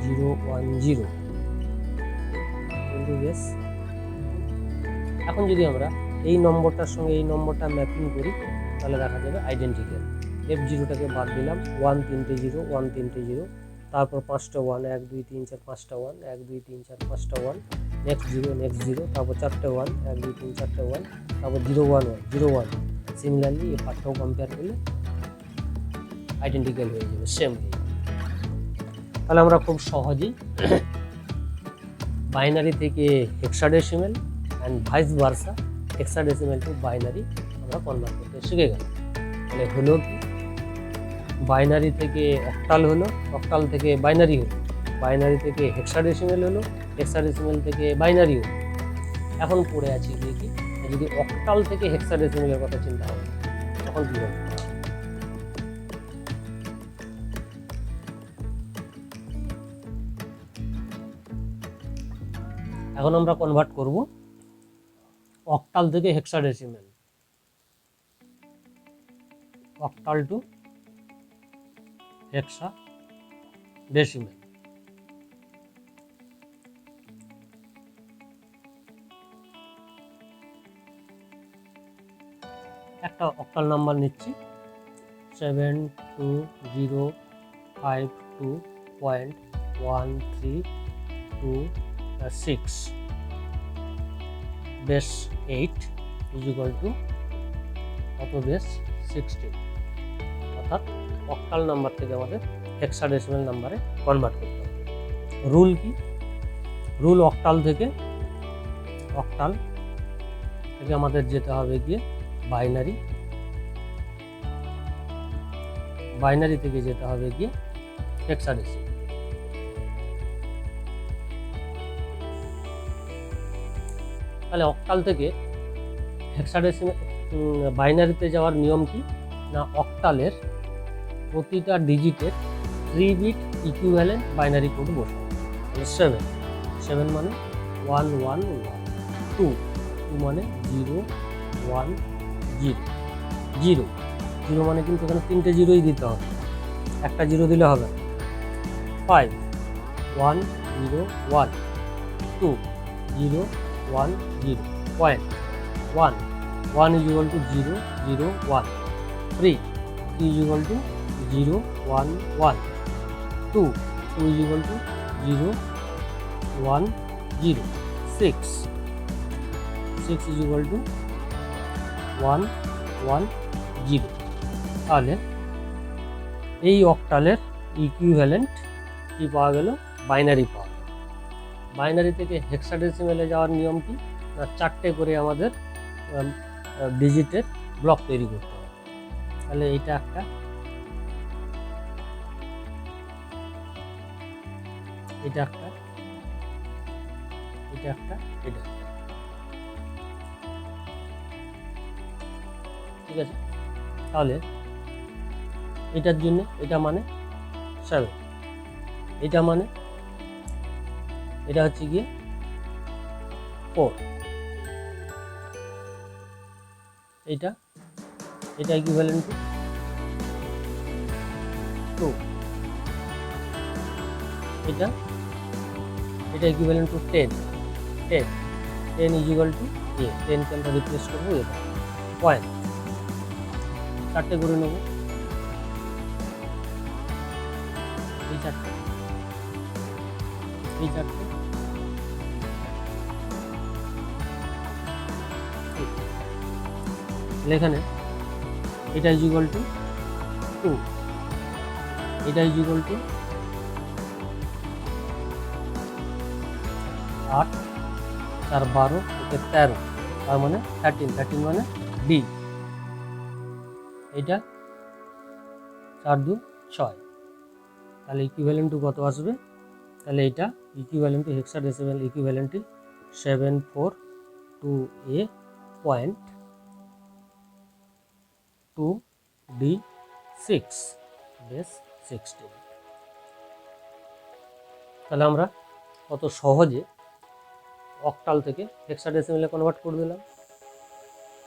0 1 0 কিন্তু বেশ। এখন যদি আমরা এই নম্বরটার সঙ্গে এই নম্বরটা ম্যাপিং করি তাহলে দেখা যাবে আইডেন্টিক্যাল। F0টাকে বাদ দিলাম, 1 3টে 0 1 3টে 0, তারপর 5টা 1 1 2 3 4 5টা 1 1 2 3 4 5টা 1, নেক্সট 0, তারপর 4টে 1 1 2 3 4টে 1, তারপর 0 1 1 0 1। সিমিলারলি এই পার্টটাও কম্পেয়ার করলে আইডেন্টিক্যাল হয়ে যাবে, সেম হয়ে যাবে। তাহলে আমরা খুব সহজেই বাইনারি থেকে hexadecimal and vice versa hexadecimal two binary আমরা কনভার্ট করতে শিখে গেলাম। তাহলে হলো কি, বাইনারি থেকে অক্টাল হলো, অক্টাল থেকে বাইনারি হলো, বাইনারি থেকে হেক্সাডেসিমেল হলো, হেক্সাডেসিমেল থেকে বাইনারি হলো। এখন পড়ে আছি গিয়ে কি, যদি অক্টাল থেকে হেক্সাডেসিমেলের কথা চিন্তা হবে তখন কী হবে? এখন আমরা কনভার্ট করব অক্টাল থেকে হেক্সাডেসিমেল, অক্টাল টু হেক্সাডেসিমেল। একটা অক্টাল নাম্বার নিচ্ছি 72052.1326 বেস 8 ইকুয়াল টু কত, বেস 16। অর্থাৎ অক্টাল নাম্বার থেকে আমাদের হেক্সাডেসিমেল নাম্বারে কনভার্ট করতে হবে। রুল কি? রুল অক্টাল থেকে আমাদের যেতে হবে গিয়ে বাইনারি, বাইনারি থেকে যেতে হবে গিয়ে হেক্সাডেসিমেল। তাহলে অক্টাল থেকে হেক্সাডেসিমেল বাইনারিতে যাওয়ার নিয়ম কি না, অক্টালের প্রতিটা ডিজিটের 3 বিট ইকুইভ্যালেন্ট বাইনারি কোড বসাবো। তাহলে 7 মানে 1 1 1, 2 মানে 0 1 0, 0 মানে কিন্তু এখানে 3টে 0ই দিতে হবে, একটা 0 দিলে হবে। 5 1 0 1, 2 0 1 0, point 1 1 equal to 0 0 1, 3 equal to 0 1 1, 2 equal to 0 1 0, 6 equal to 1 1 0। তাহলে এই অক্টালের ইকুইভ্যালেন্ট কি পাওয়া গেল? বাইনারি পাওয়া গেল। বাইনারি থেকে হেক্সাডেসিমেলে যাওয়ার নিয়ম কি না, 4টে করে আমাদের ডিজিটের ব্লক তৈরি করতে হবে। তাহলে এটা একটা, এটা একটা, এটা একটা, এটা একটা, ঠিক আছে। তাহলে এটার জন্য এটা মানে 7, এটা মানে এটা হচ্ছে গিয়ে 4, এটা ইকুইভ্যালেন্ট টু 2, এটা ইকুইভ্যালেন্ট টু 10 ইকুয়াল টু এ, 10কে আমরা রিপ্লেস করবো এটা পয়েন্ট, 4টে করে নেব, এই 4টে, এই 4টে, এখানে এটা ইকুয়াল টু 2, এটা ইকুয়াল টু 8 4 12 13, তার মানে 13 মানে ডি, এটা 4 2 6। তাহলে ইকুইভ্যালেন্ট টু কত আসবে? তাহলে এটা equivalent to hexadecimal equivalent 742A point 2D6 base 16। তাহলে আমরা কত সহজে অক্টাল থেকে হেক্সাডেসিমেলে কনভার্ট করে দিলাম।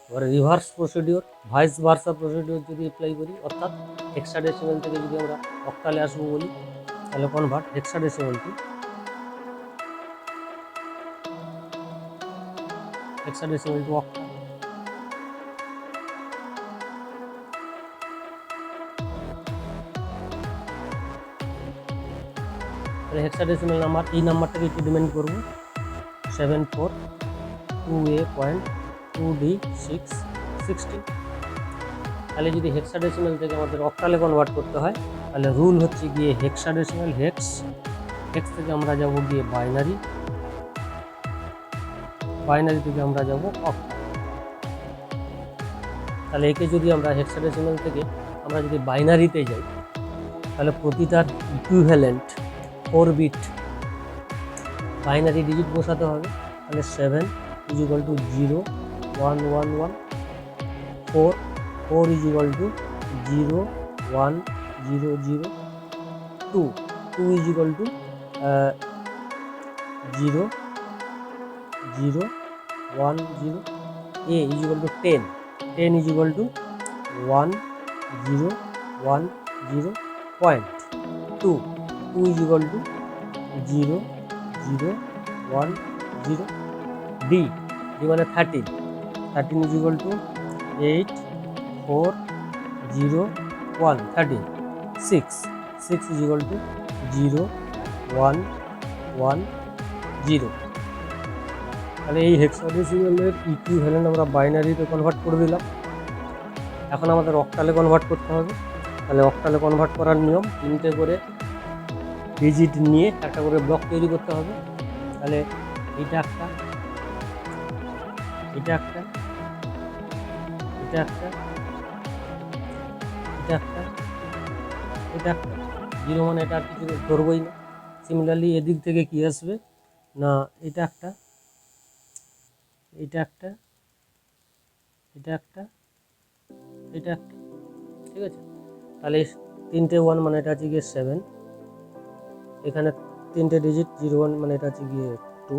এবারে reverse procedure, vice versa procedure যদি অ্যাপ্লাই করি, অর্থাৎ হেক্সাডেসিমেল থেকে যদি আমরা অক্টালে আসবো বলি, তাহলে কনভার্ট হেক্সাডেসিমেল টু অক্টাল। তাহলে হেক্সাডেসিমেল নাম্বার, এই নাম্বারটাকে একটু ডিমেন্ড করবো 7428.2D616। তাহলে যদি হেক্সাডেসিমেল থেকে আমাদের অক্টালে কনভার্ট করতে হয়, তাহলে রুল হচ্ছে গিয়ে হেক্সাডেসিমেল হেক্স থেকে আমরা যাব গিয়ে বাইনারি থেকে আমরা যাব অক্টাল। তাহলে একে যদি আমরা হেক্সাডেসিমেল থেকে আমরা যদি বাইনারিতে যাই, তাহলে প্রতিটার ইকুইভ্যালেন্ট 4 বিট বাইনারি ডিজিট বসাতে হবে। তাহলে 7 = 0 1 1 1, 4 = 0 1 0 0, 2 = 0 0 1 0, A = 10 = 1 0 1 0 point, 2 = 0 0 1 0, D মানে 13 = 8 4 0 1 13, 6 = 0 1 1 0। তাহলে এই হেক্সাডেসিমেলের ইকুইভ্যালেন্ট আমরা বাইনারিতে কনভার্ট করে দিলাম। এখন আমাদের অক্টালে কনভার্ট করতে হবে। তাহলে অক্টালে কনভার্ট করার নিয়ম, 3টে করে ডিজিট নিয়ে একটা করে ব্লক তৈরি করতে হবে। তাহলে এটা একটা, এটা একটা, এটা একটা, এটা একটা, এটা একটা, 0 মানে এটা আর কিছু ধরবই না। সিমিলারলি এদিক থেকে কি আসবে না, এটা একটা, এটা একটা, এটা একটা, এটা একটা, ঠিক আছে। তাহলে 3টে 1 মানে এটা হচ্ছে গিয়ে 7, এখানে 3টে ডিজিট 0 1 মানে এটা হচ্ছে গিয়ে 2,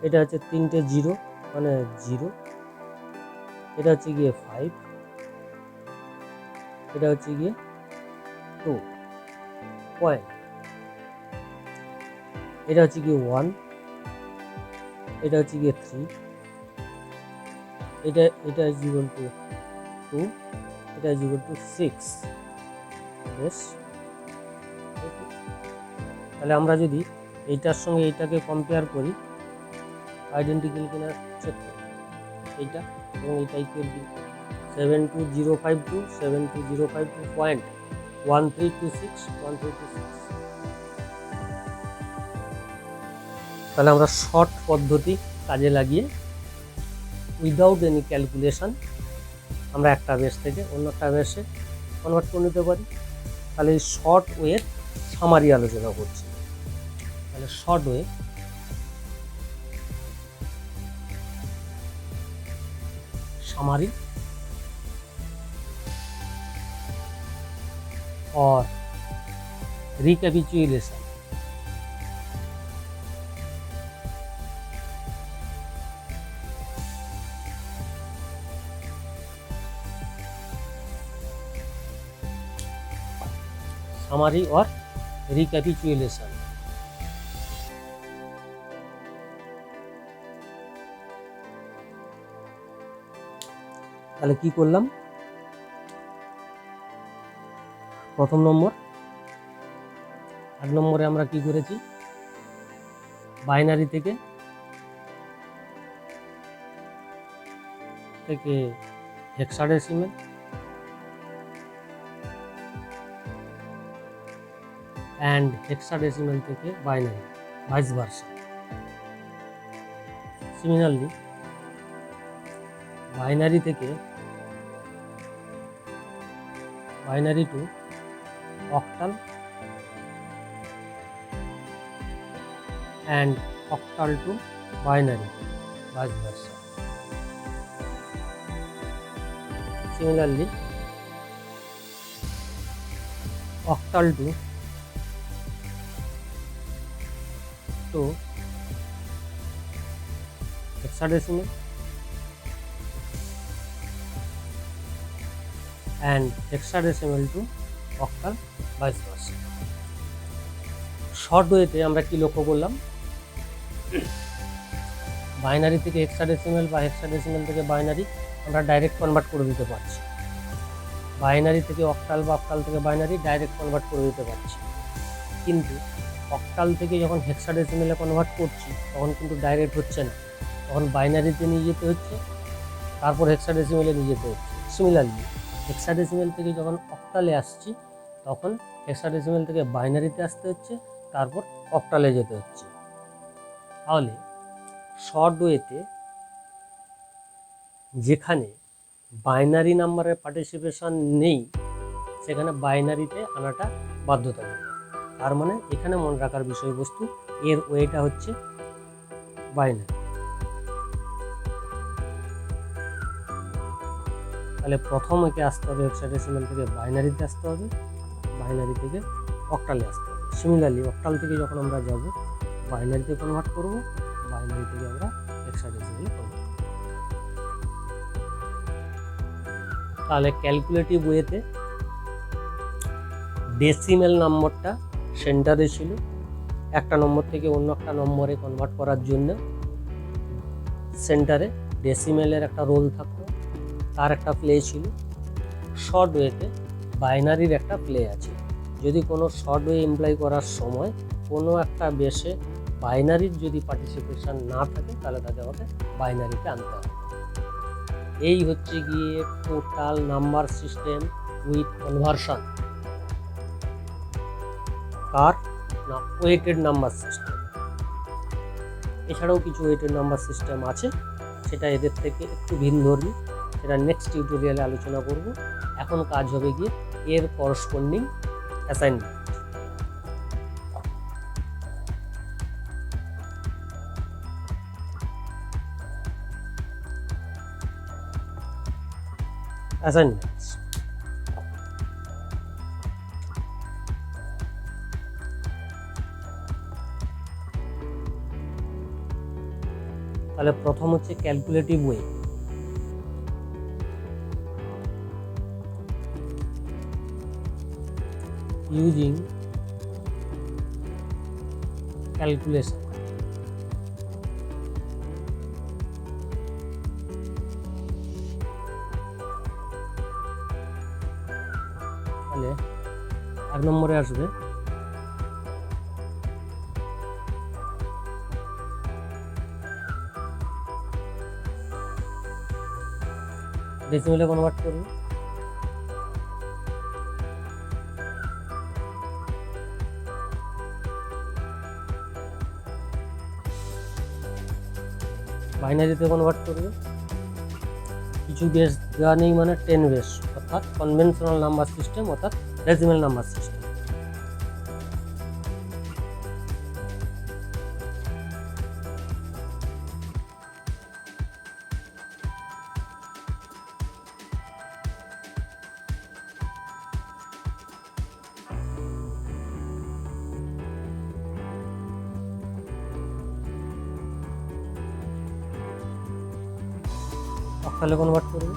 এটা হচ্ছে 3টে 0 মানে 0, এটা হচ্ছে গিয়ে 5, এটা হচ্ছে গিয়ে 2 পয়েন্ট, এটা হচ্ছে গিয়ে 1, এটা হচ্ছে গিয়ে 3, এটা = 2, এটা = 6। বেশ, তাহলে আমরা যদি এইটার সঙ্গে এইটাকে কম্পেয়ার করি, আইডেন্টিক্যাল কিনা চেক করি, এইটা এবং এইটা ইকুয়াল কি, 72052 72052.1326 1326। তাহলে আমরা শর্ট পদ্ধতি কাজে লাগিয়ে উইদাউট এনি ক্যালকুলেশন আমরা একটা বেস থেকে অন্য একটা বেসে কনভার্ট করে নিতে পারি। তাহলে এই শর্ট ওয়ের সামারি আলোচনা করছি। তাহলে শর্ট ওয়ে, সামারি और recapitulation। সামারি और recapitulation। তাহলে কি করলাম, প্রথম নম্বর, 8 নম্বরে আমরা কি করেছি, বাইনারি থেকে হেক্সাডেসিমেল and হেক্সাডেসিমেল থেকে binary, vice versa. Similarly binary থেকে binary to octal and octal to binary, vice versa. Similarly, octal to hexadecimal and hexadecimal to octal vice versa. Short ওয়েতে আমরা কি লক্ষ্য করলাম, বাইনারি থেকে হেক্সাডেসিমাল বা হেক্সাডেসিমাল থেকে বাইনারি আমরা ডাইরেক্ট কনভার্ট করে দিতে পারছি, বাইনারি থেকে অক্টাল বা অক্টাল থেকে বাইনারি ডাইরেক্ট কনভার্ট করে দিতে পারছি। কিন্তু অক্টাল থেকে যখন হেক্সাডেসিমালে কনভার্ট করছি তখন কিন্তু ডাইরেক্ট হচ্ছে না, তখন বাইনারিতে নিয়ে যেতে হচ্ছে, তারপর হেক্সাডেসিমালে নিয়ে যেতে হচ্ছে। সিমিলারলি হেক্সাডেসিমাল থেকে যখন অক্টালে আসছি তখন হেক্সাডেসিমাল থেকে বাইনারিতে আসতে হচ্ছে, তারপর অক্টালে যেতে হচ্ছে। তাহলে শর্ট ওয়েতে যেখানে বাইনারি নাম্বারের পার্টিসিপেশন নেই সেখানে বাইনারিতে আনাটা বাধ্যতামূলক। তার মানে এখানে মনে রাখার বিষয়বস্তু এর ওয়েটা হচ্ছে বাইনারি। তাহলে প্রথম একে আসতে হবে হেক্সাডেসিমাল থেকে বাইনারিতে আসতে হবে, বাইনারি থেকে অক্টালে আসতে হবে। সিমিলারলি অক্টাল থেকে যখন আমরা যাব বাইনারিতে কনভার্ট করব, বাইনারি থেকে আমরা হেক্সাডেসিমালে কনভার্ট করব। তাহলে ক্যালকুলেটিভ ওয়েতে ডেসিমেল নম্বরটা সেন্টারে ছিল, একটা নম্বর থেকে অন্য একটা নম্বরে কনভার্ট করার জন্য সেন্টারে ডেসিমেলের একটা রোল থাকতো, তার একটা প্লে ছিল। শর্ট ওয়েতে বাইনারির একটা প্লে আছে। যদি কোনো শর্ট ওয়ে এমপ্লয় করার সময় কোনো একটা বেসে বাইনারির যদি পার্টিসিপেশন না থাকে তাহলে তাকে আমাকে বাইনারিতে আনতে হবে। এই হচ্ছে গিয়ে total number system with conversion. কার না, ওয়েটেড নাম্বার সিস্টেম। এছাড়াও কিছু ওয়েটেড নাম্বার সিস্টেম আছে, সেটা এদের থেকে একটু ভিন্নধর্মী, সেটা নেক্সট টিউটোরিয়ালে আলোচনা করব। এখন কাজ হবে গিয়ে এর করসপন্ডিং অ্যাসাইনমেন্ট। অ্যাসাইনমেন্টস তাহলে প্রথম হচ্ছে ক্যালকুলেটিভ ওয়ে। Using calculation. তাহলে এক নম্বরে আসবে ডেসিমেলে কনভার্ট করবে, বাইনারিতে কনভার্ট করবে। কিছু বেস দেওয়া নেই মানে 10 বেস, অর্থাৎ কনভেনশনাল নাম্বার সিস্টেম, অর্থাৎ ডেসিমেল নাম্বার সিস্টেম। অক্টালে কনভার্ট করবে,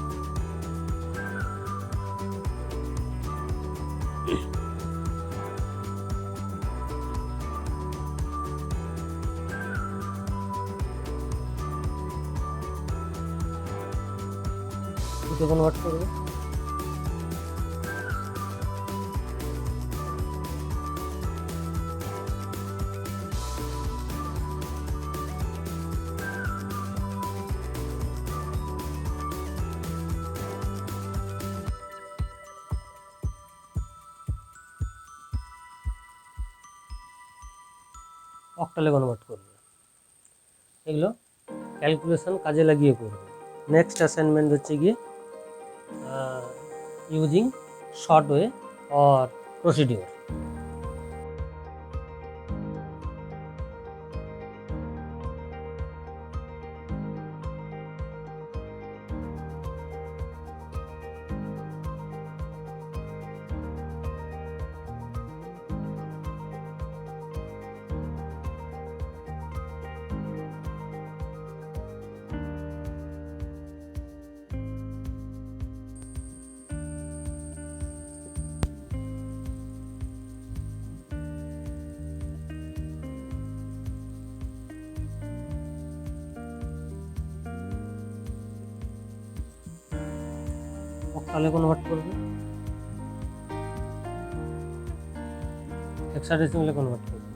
দুটো কনভার্ট করবে, অক্টালে কনভার্ট করবে। এগুলো ক্যালকুলেশন কাজে লাগিয়ে করবে। নেক্সট অ্যাসাইনমেন্ট হচ্ছে গিয়ে using short way or procedure. অক্টালে কনভার্ট করবে, হেক্সাডেসিমেলে কনভার্ট করবে।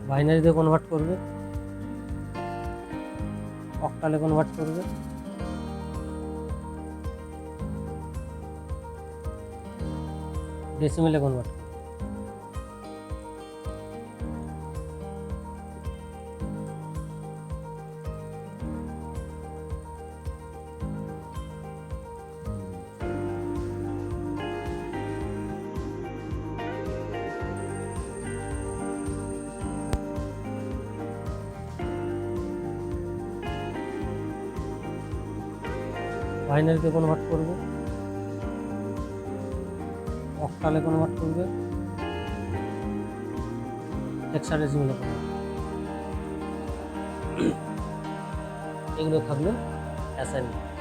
বাইনারিতে কনভার্ট করবে, অক্টালে কনভার্ট করবে, ডেসিমেলে কনভার্ট করবে। বাইনারিতে কনভার্ট করবে, অক্টালে কনভার্ট করবে, হেক্সাডেসিমেলে কনভার্ট করবে। এগুলো থাকলো অ্যাসাইনমেন্ট।